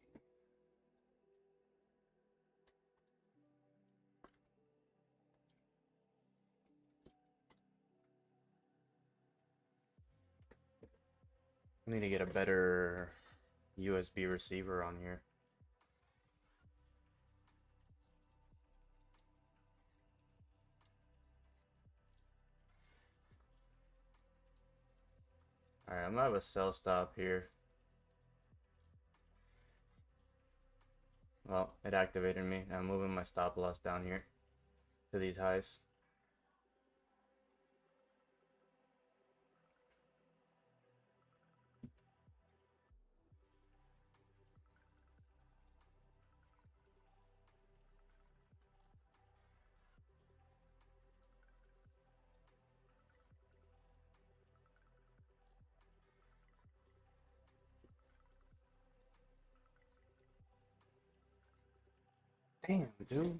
I need to get a better USB receiver on here. Alright, I'm gonna have a sell stop here. Well, it activated me. I'm moving my stop loss down here to these highs. Damn, dude.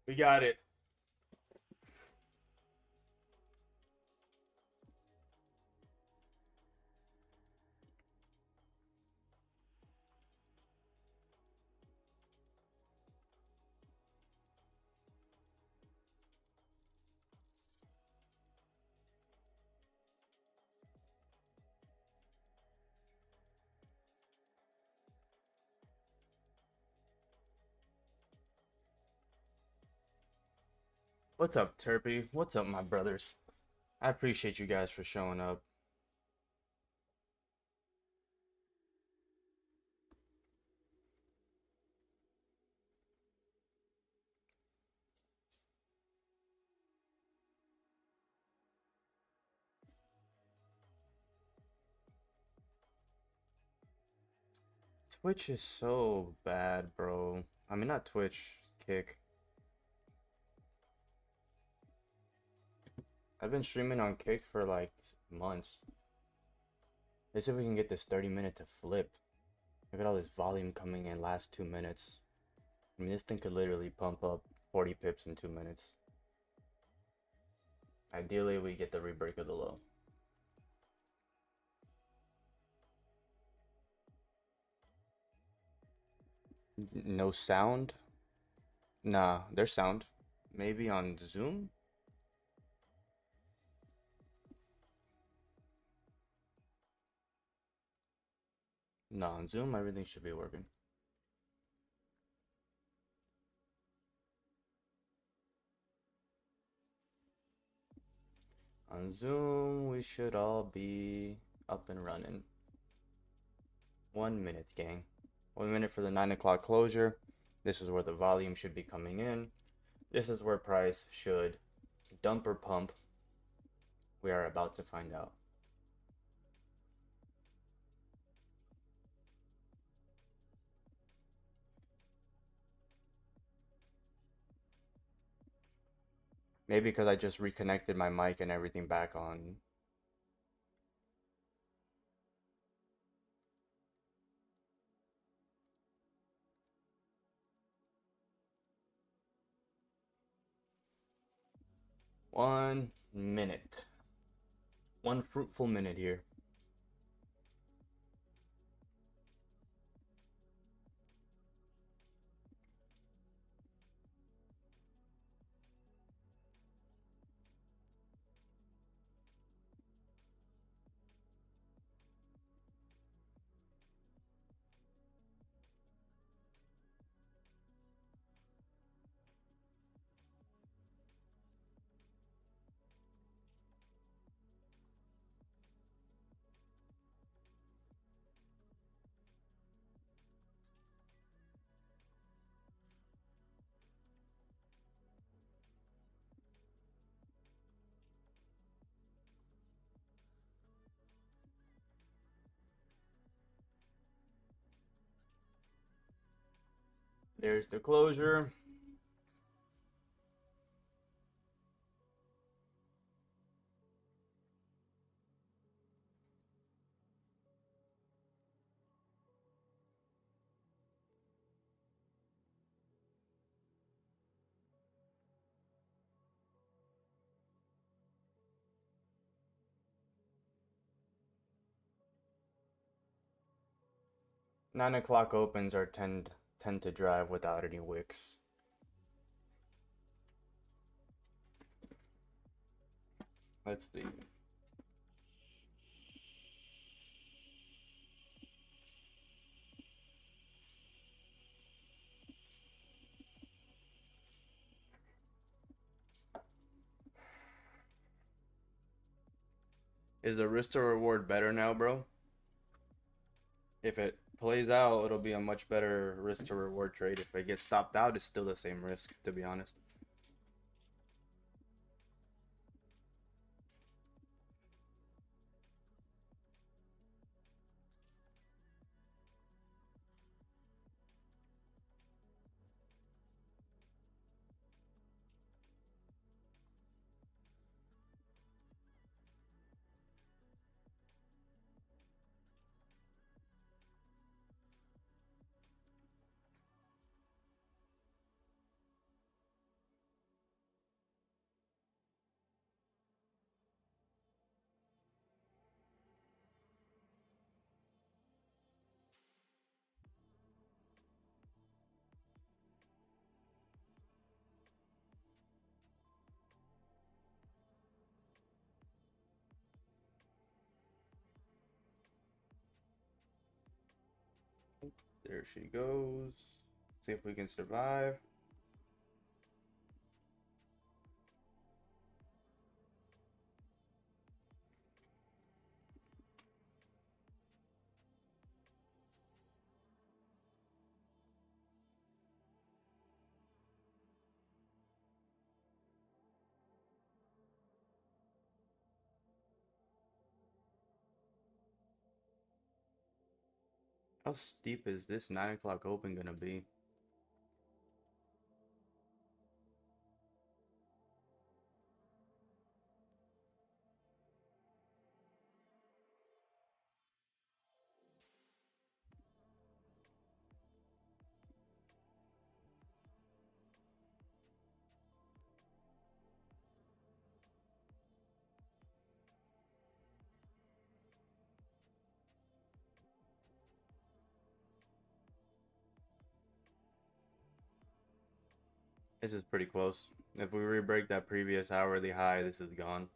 We got it. What's up, Terpy? What's up, my brothers? I appreciate you guys for showing up. Twitch is so bad, bro. I mean, not Twitch, Kick. I've been streaming on Kick for like months. Let's see if we can get this 30-minute to flip. Look at all this volume coming in last 2 minutes. I mean, this thing could literally pump up 40 pips in 2 minutes. Ideally, we get the rebreak of the low. No sound? Nah, there's sound. Maybe on Zoom? No, on Zoom, everything should be working. On Zoom, we should all be up and running. 1 minute, gang. 1 minute for the 9 o'clock closure. This is where the volume should be coming in. This is where price should dump or pump. We are about to find out. Maybe because I just reconnected my mic and everything back on. One minute. One fruitful minute here. There's the closure. Nine o'clock opens are tend to drive without any wicks. Let's see. Is the risk to reward better now, bro? If it plays out, it'll be a much better risk to reward trade. If it gets stopped out, it's still the same risk, to be honest. There she goes. See if we can survive. How steep is this 9 o'clock open gonna be? This is pretty close. If we re-break that previous hourly high, this is gone.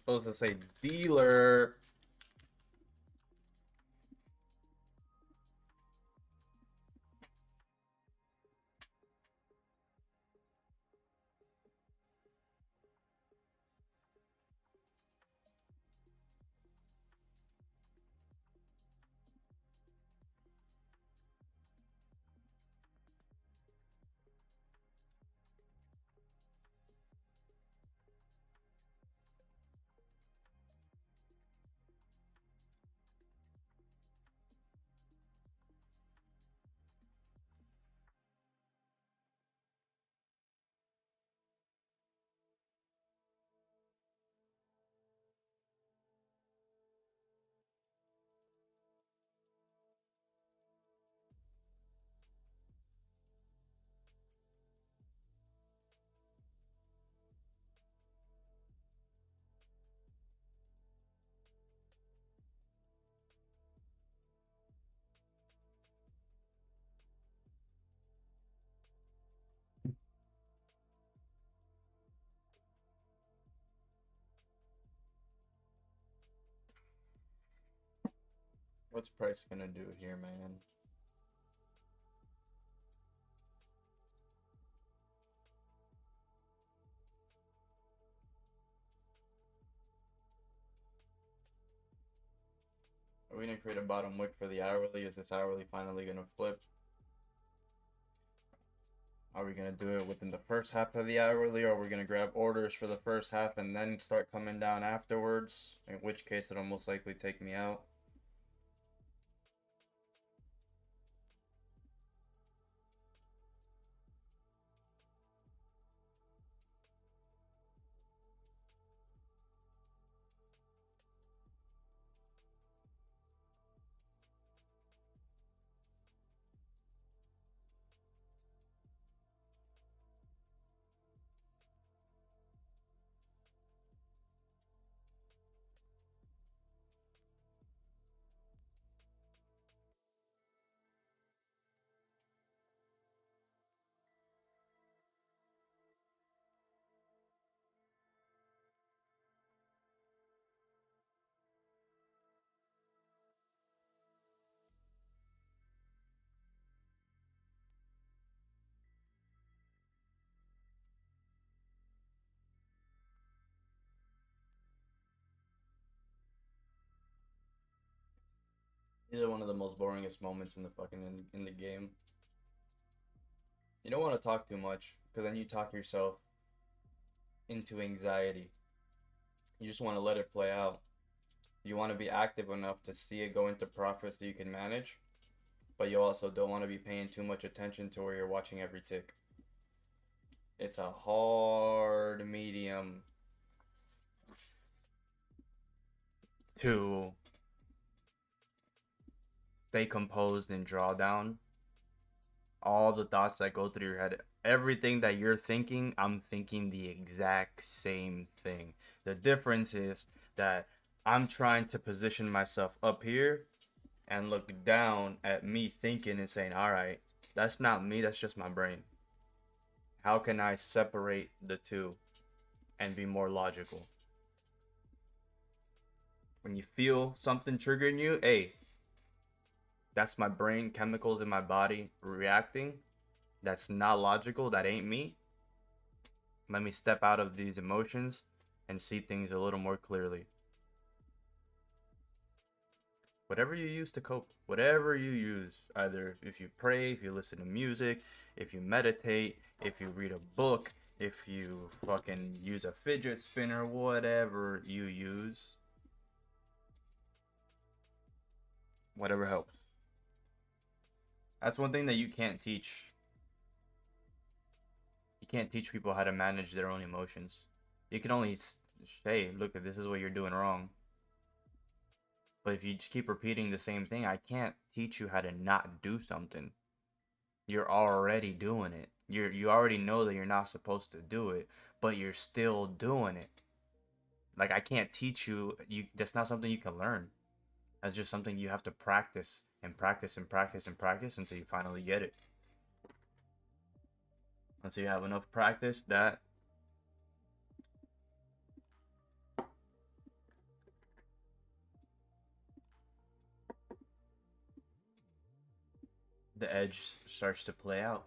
supposed to say dealer. What's price gonna do here, man? Are we gonna create a bottom wick for the hourly? Is this hourly finally gonna flip? Are we gonna do it within the first half of the hourly, or are we gonna grab orders for the first half and then start coming down afterwards? In which case it'll most likely take me out. These are one of the most boringest moments in the fucking in the game. You don't want to talk too much, because then you talk yourself into anxiety. You just want to let it play out. You want to be active enough to see it go into profit so you can manage, but you also don't want to be paying too much attention to where you're watching every tick. It's a hard medium to stay composed and draw down all the thoughts that go through your head. Everything that you're thinking, I'm thinking the exact same thing. The difference is that I'm trying to position myself up here and look down at me thinking and saying, all right, that's not me, that's just my brain. How can I separate the two and be more logical? When you feel something triggering you, hey, that's my brain, chemicals in my body reacting. That's not logical, that ain't me. Let me step out of these emotions and see things a little more clearly. Whatever you use to cope, whatever you use, either if you pray, if you listen to music, if you meditate, if you read a book, if you fucking use a fidget spinner, whatever you use, whatever helps. That's one thing that you can't teach. You can't teach people how to manage their own emotions. You can only say, look, this is what you're doing wrong. But if you just keep repeating the same thing, I can't teach you how to not do something. You're already doing it. You already know that you're not supposed to do it, but you're still doing it. Like, I can't teach you. That's not something you can learn. That's just something you have to practice and practice and practice and practice until you finally get it. Until you have enough practice that the edge starts to play out.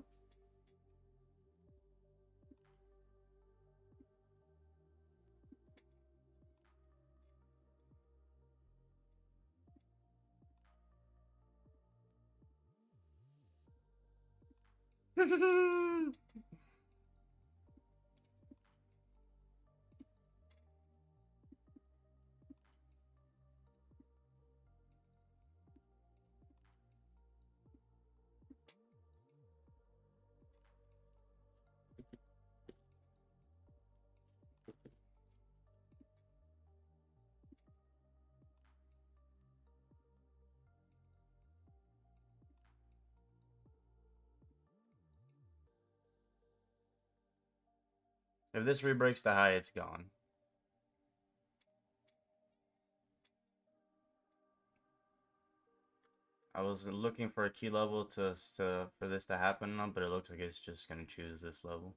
If this re-breaks the high, it's gone. I was looking for a key level for this to happen, but it looks like it's just gonna choose this level.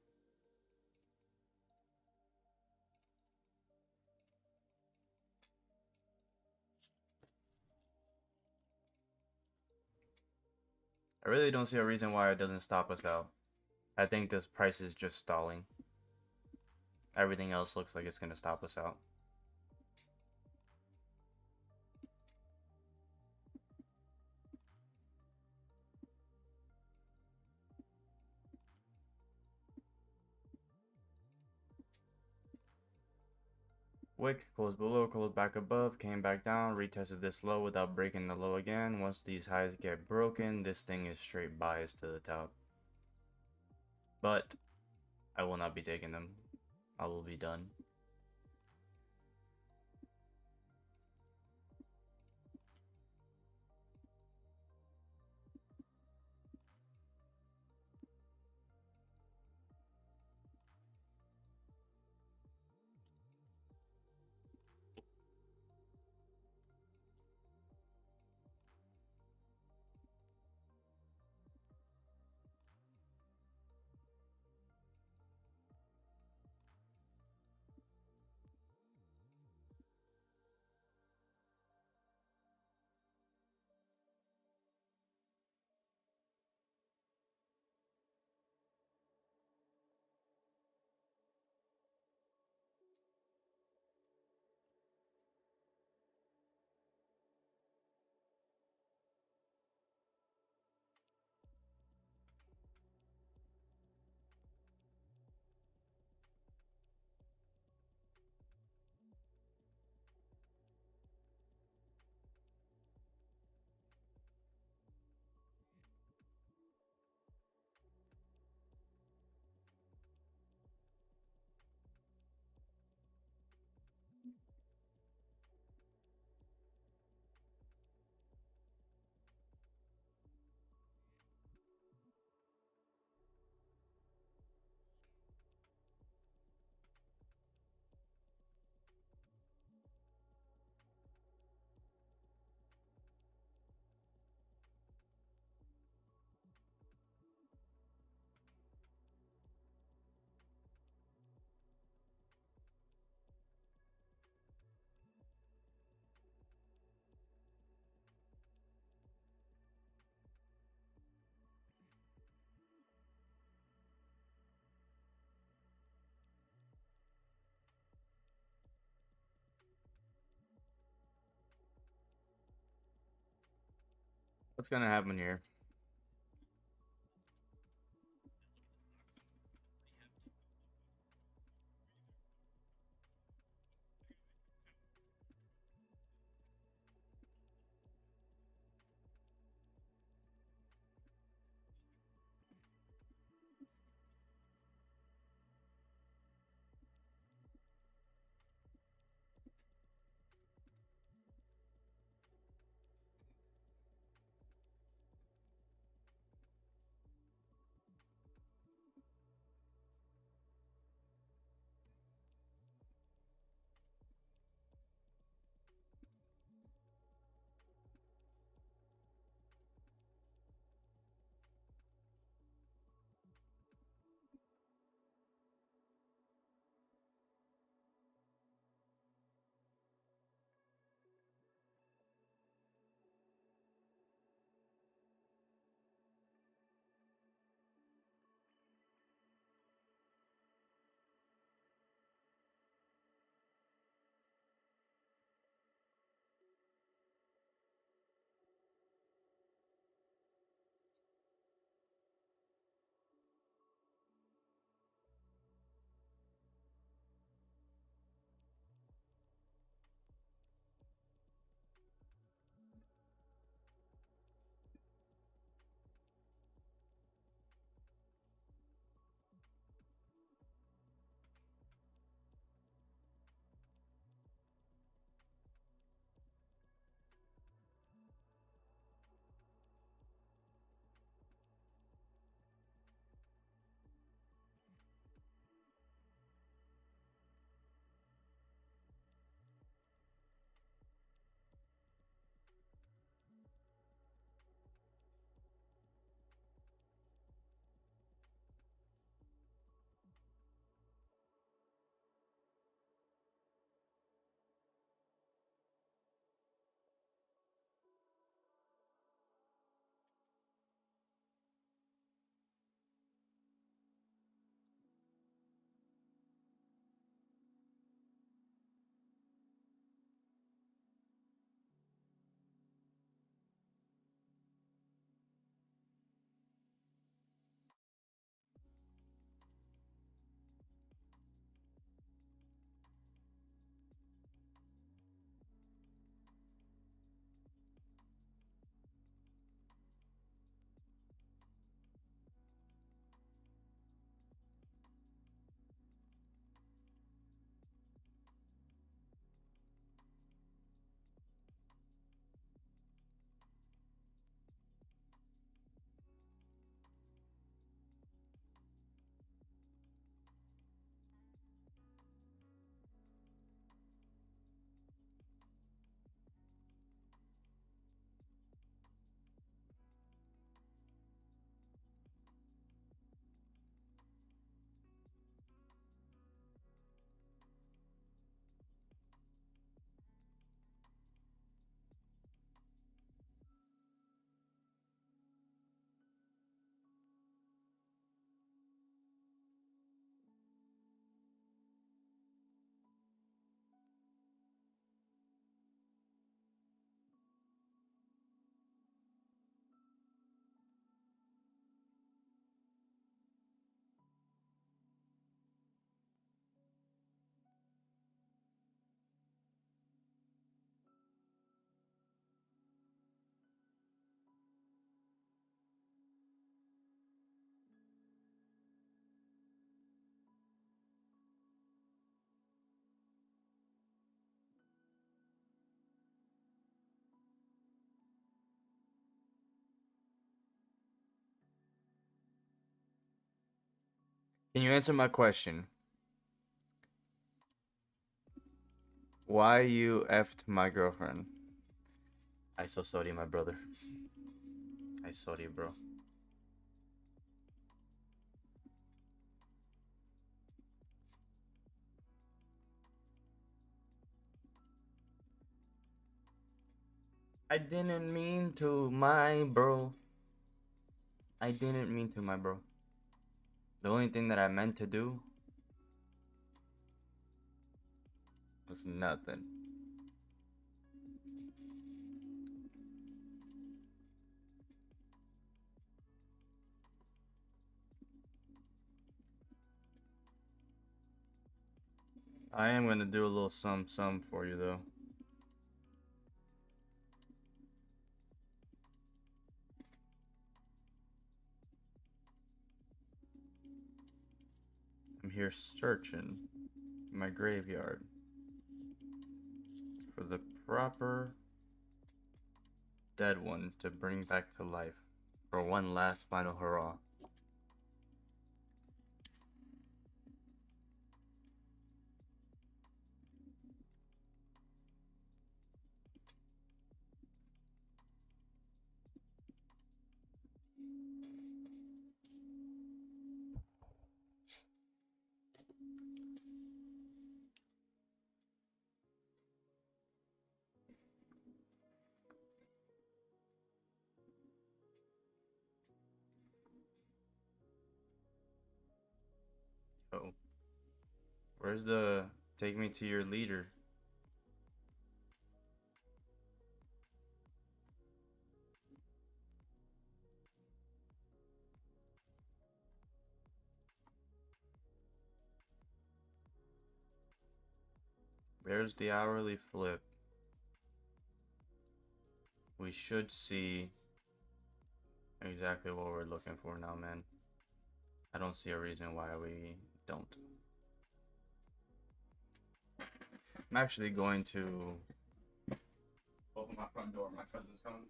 I really don't see a reason why it doesn't stop us out. I think this price is just stalling. Everything else looks like it's gonna stop us out. Wick closed below, closed back above, came back down, retested this low without breaking the low again. Once these highs get broken, this thing is straight biased to the top. But I will not be taking them. I will be done. What's gonna happen here? Can you answer my question? Why you effed my girlfriend? I so sorry, my brother. I sorry, bro. I didn't mean to, my bro. I didn't mean to, my bro. The only thing that I meant to do was nothing. I am gonna do a little sum for you though. I'm here searching my graveyard for the proper dead one to bring back to life for one last final hurrah. Oh, where's the take me to your leader? There's the hourly flip. We should see exactly what we're looking for now, man. I don't see a reason why we don't. I'm actually going to open my front door. My cousin's coming.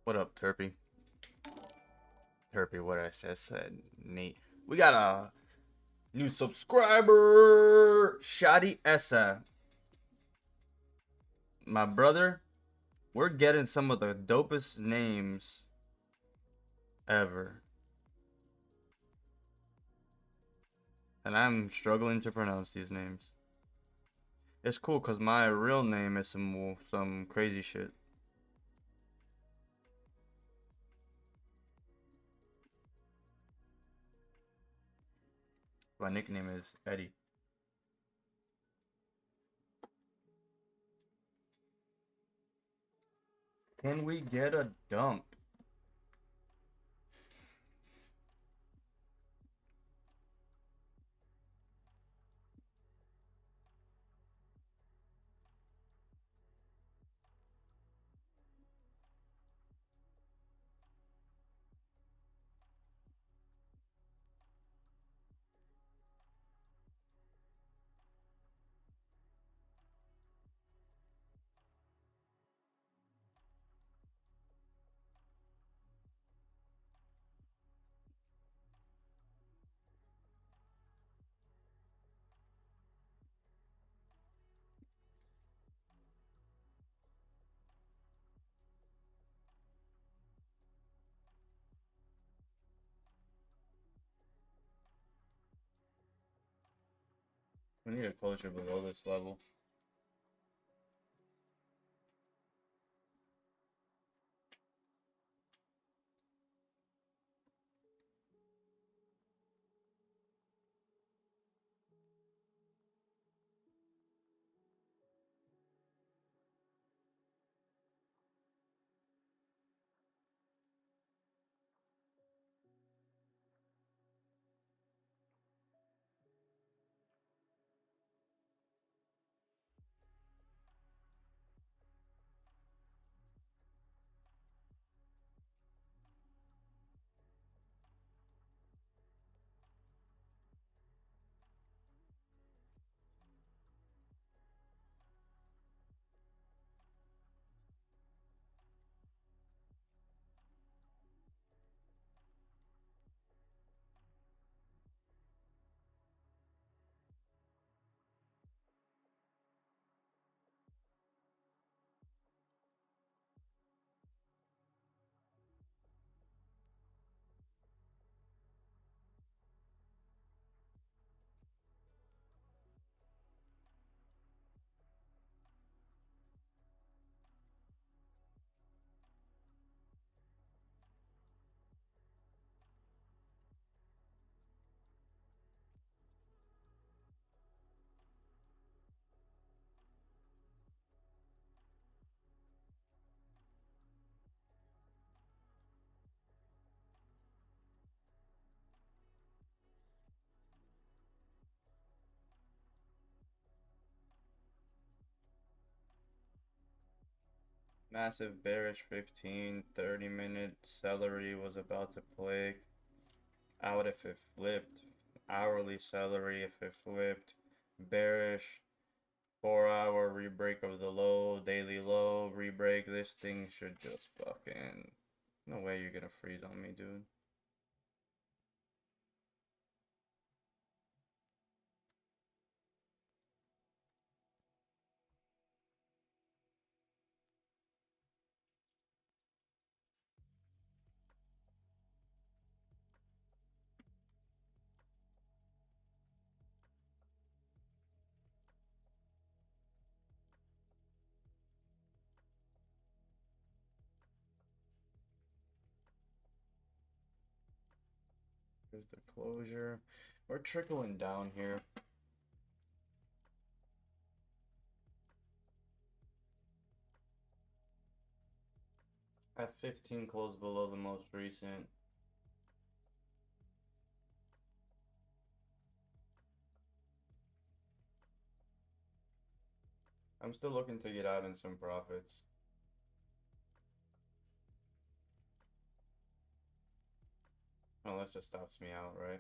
What up, Terpy? Terpy, what did I say? I said Nate. We got a new subscriber, Shadi Essa. My brother, we're getting some of the dopest names ever. And I'm struggling to pronounce these names. It's cool because my real name is some crazy shit. My nickname is Eddie. Can we get a dump? We need a closure below this level. Massive bearish 15, 30-minute celery was about to play out if it flipped. Hourly celery if it flipped. Bearish 4-hour rebreak of the low, daily low, rebreak. This thing should just fucking... No way you're gonna freeze on me, dude. Here's the closure. We're trickling down here. At 15 close below the most recent. I'm still looking to get out in some profits. Unless it stops me out, right?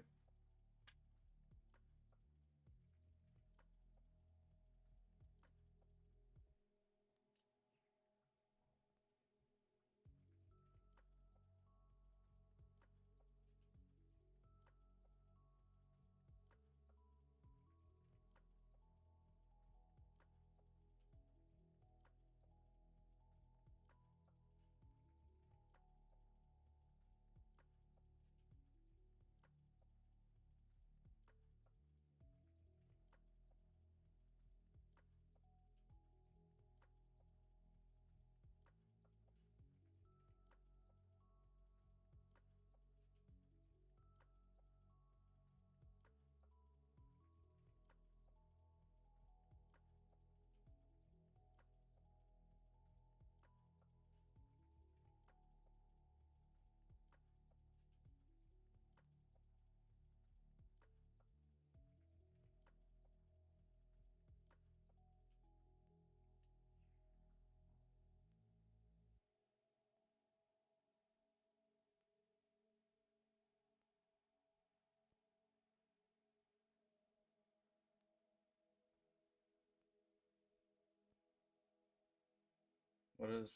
What is...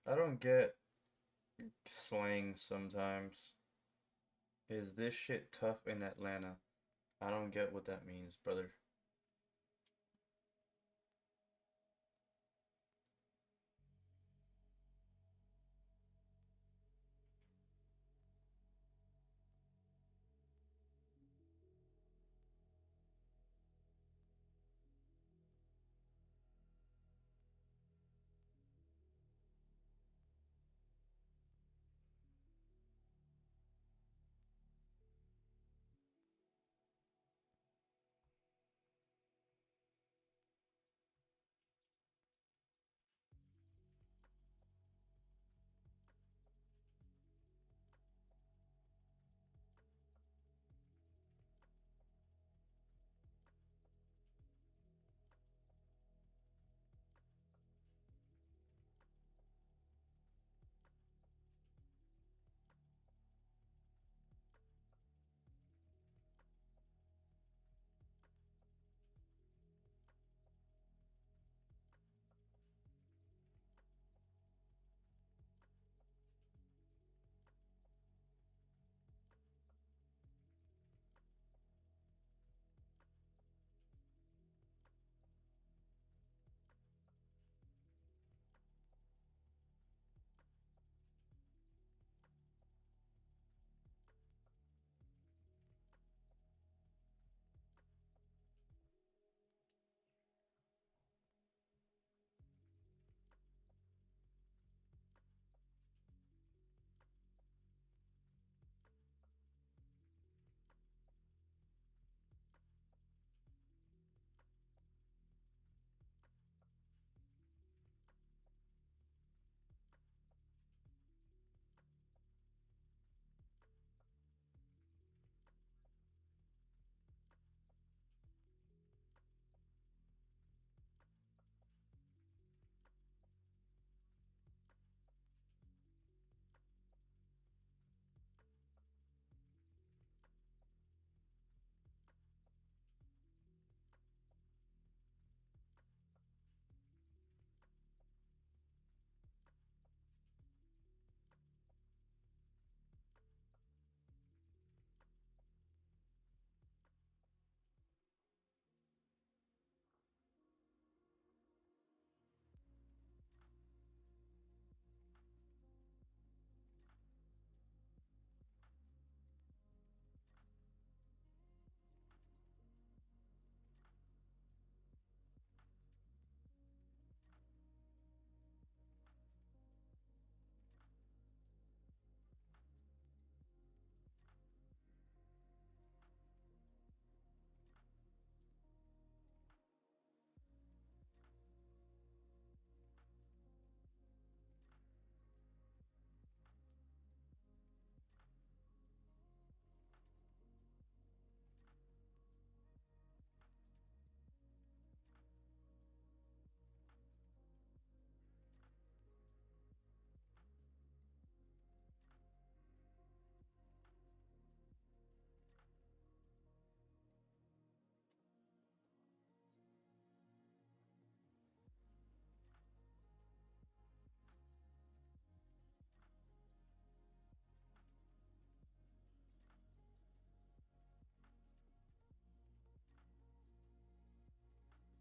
I don't get slang sometimes. Is this shit tough in Atlanta? I don't get what that means, brother.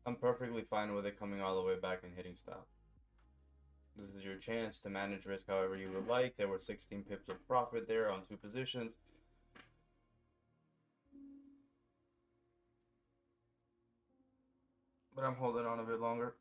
I'm perfectly fine with it coming all the way back and hitting stop. This is your chance to manage risk however you would like. There were 16 pips of profit there on 2 positions. But I'm holding on a bit longer.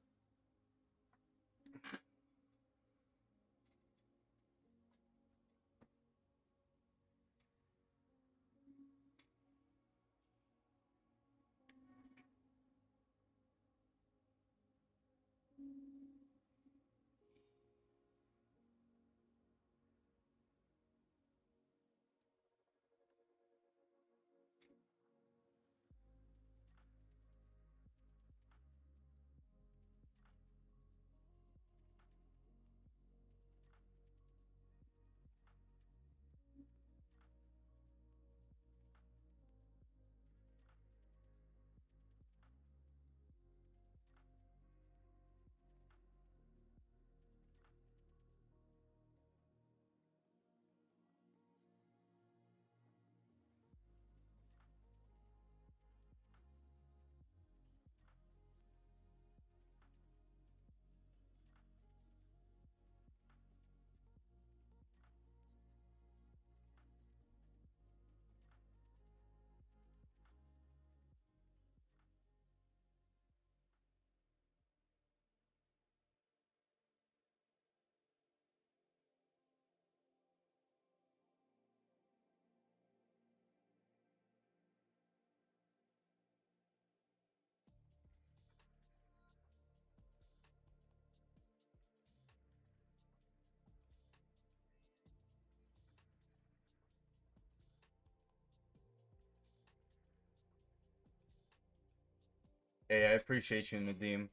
Hey, I appreciate you, Nadim.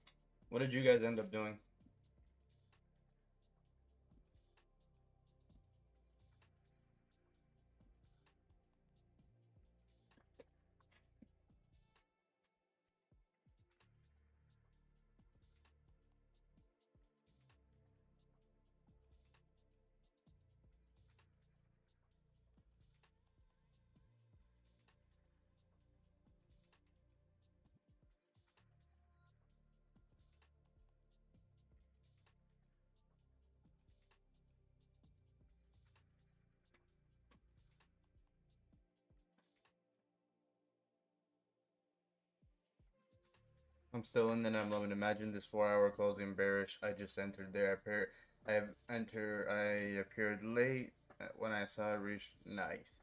What did you guys end up doing? I'm still in the net limit. Imagine this 4-hour closing bearish. I just entered there. I appeared late when I saw it reach. Nice.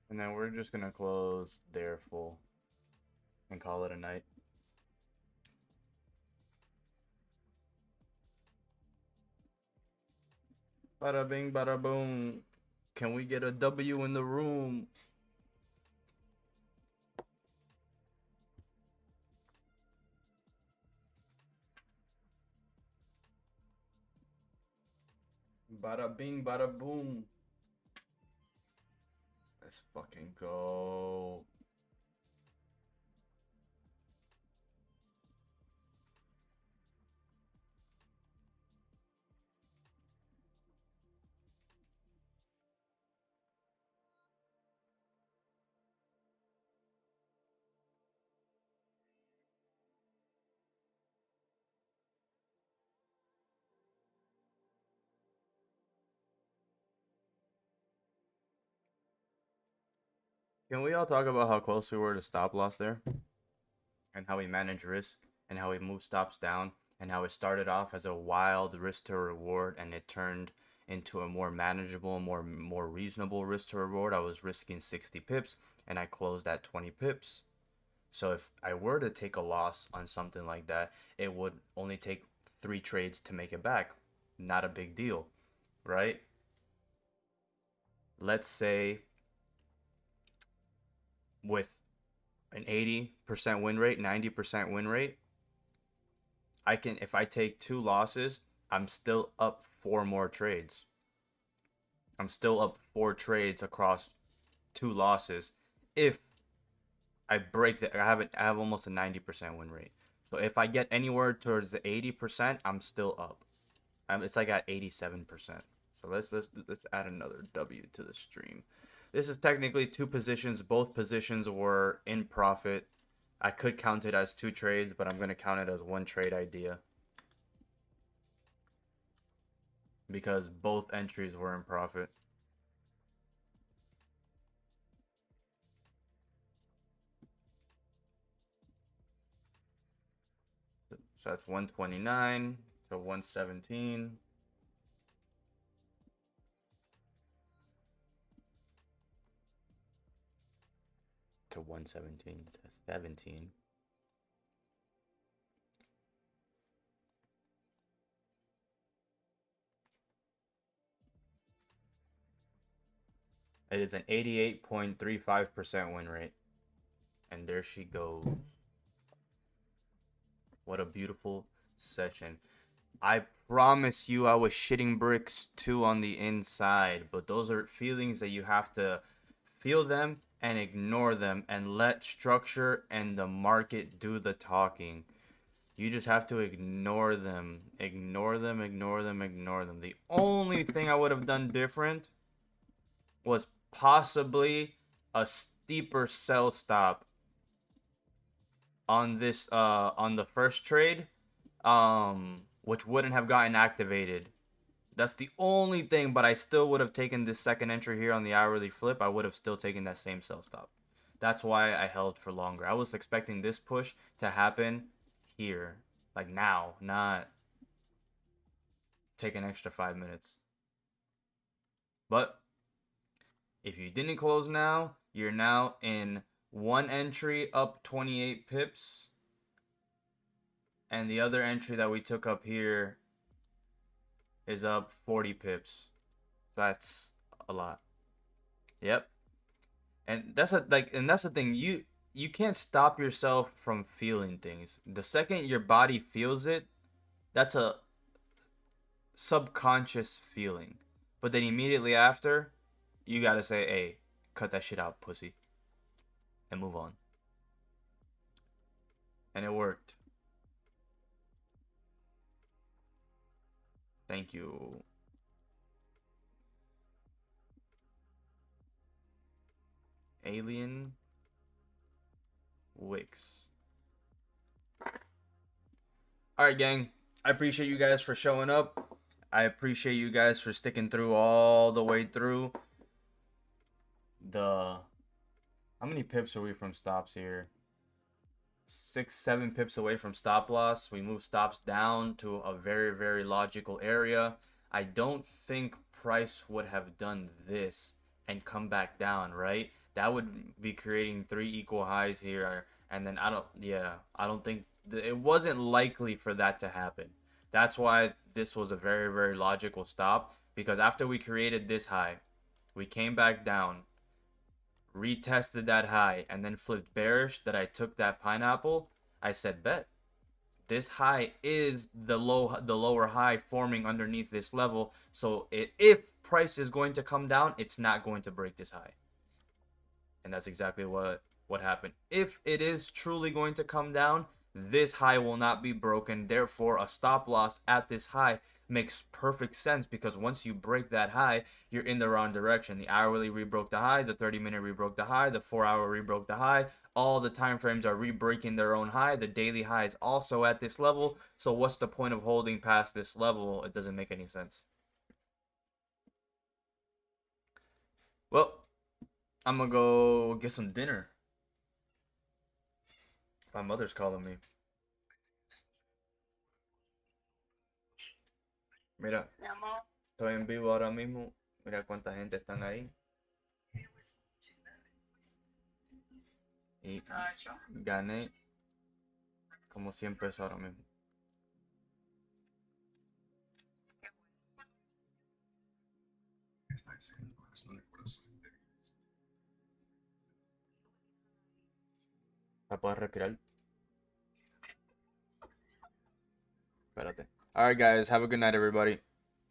And then we're just gonna close there full and call it a night. Bada bing, bada boom. Can we get a W in the room? Bada bing, bada boom. Let's fucking go. Can we all talk about how close we were to stop loss there? And how we manage risk and how we move stops down and how it started off as a wild risk to reward and it turned into a more manageable, more reasonable risk to reward. I was risking 60 pips and I closed at 20 pips. So if I were to take a loss on something like that, it would only take 3 trades to make it back. Not a big deal, right? Let's say with an 80% win rate, 90% win rate, I can, if I take 2 losses, I'm still up 4 more trades. I'm still up 4 trades across 2 losses. If I break the, I have almost a 90% win rate. So if I get anywhere towards the 80%, I'm still up. It's like at 87%. So let's add another W to the stream. This is technically 2 positions. Both positions were in profit. I could count it as 2 trades, but I'm going to count it as 1 trade idea. Because both entries were in profit. So that's 129 to 117. To 117 to 17. It is an 88.35% win rate. And there she goes. What a beautiful session. I promise you I was shitting bricks too on the inside, but those are feelings that you have to feel them and ignore them and let structure and the market do the talking. You just have to ignore them. Ignore them, ignore them, ignore them. The only thing I would have done different was possibly a steeper sell stop on this on the first trade, which wouldn't have gotten activated. That's the only thing, but I still would have taken this second entry here on the hourly flip. I would have still taken that same sell stop. That's why I held for longer. I was expecting this push to happen here, like now, not take an extra 5 minutes. But if you didn't close now, you're now in 1 entry up 28 pips. And the other entry that we took up here is up 40 pips. That's a lot. Yep. And that's the thing. You can't stop yourself from feeling things. The second your body feels it, that's a subconscious feeling. But then immediately after, you gotta say, hey, cut that shit out, pussy. And move on. And it worked. Thank you. Alien Wix. Alright, gang. I appreciate you guys for showing up. I appreciate you guys for sticking through all the way through. How many pips are we from stops here? 6-7 pips away from stop loss. We move stops down to a very, very logical area. I don't think price would have done this and come back down, right? That would be creating 3 equal highs here, and then I don't think it wasn't likely for that to happen. That's why this was a very, very logical stop, because after we created this high, we came back down, retested that high, and then flipped bearish that I took that pineapple. I said, bet. This high is the lower high forming underneath this level. So if price is going to come down, it's not going to break this high. And that's exactly what happened. If it is truly going to come down, this high will not be broken. Therefore, a stop loss at this high makes perfect sense, because once you break that high, you're in the wrong direction. The hourly rebroke the high, the 30-minute rebroke the high, the 4-hour rebroke the high. All the time frames are re-breaking their own high. The daily high is also at this level. So what's the point of holding past this level? It doesn't make any sense. Well, I'm gonna go get some dinner. My mother's calling me. Mira, Mi amor. estoy en vivo ahora mismo. Mira cuánta gente están ahí. Y gané como 100 pesos ahora mismo. ¿La puedes respirar? Espérate. Alright guys, have a good night everybody.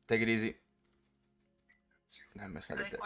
Take it easy. Déjame salir de...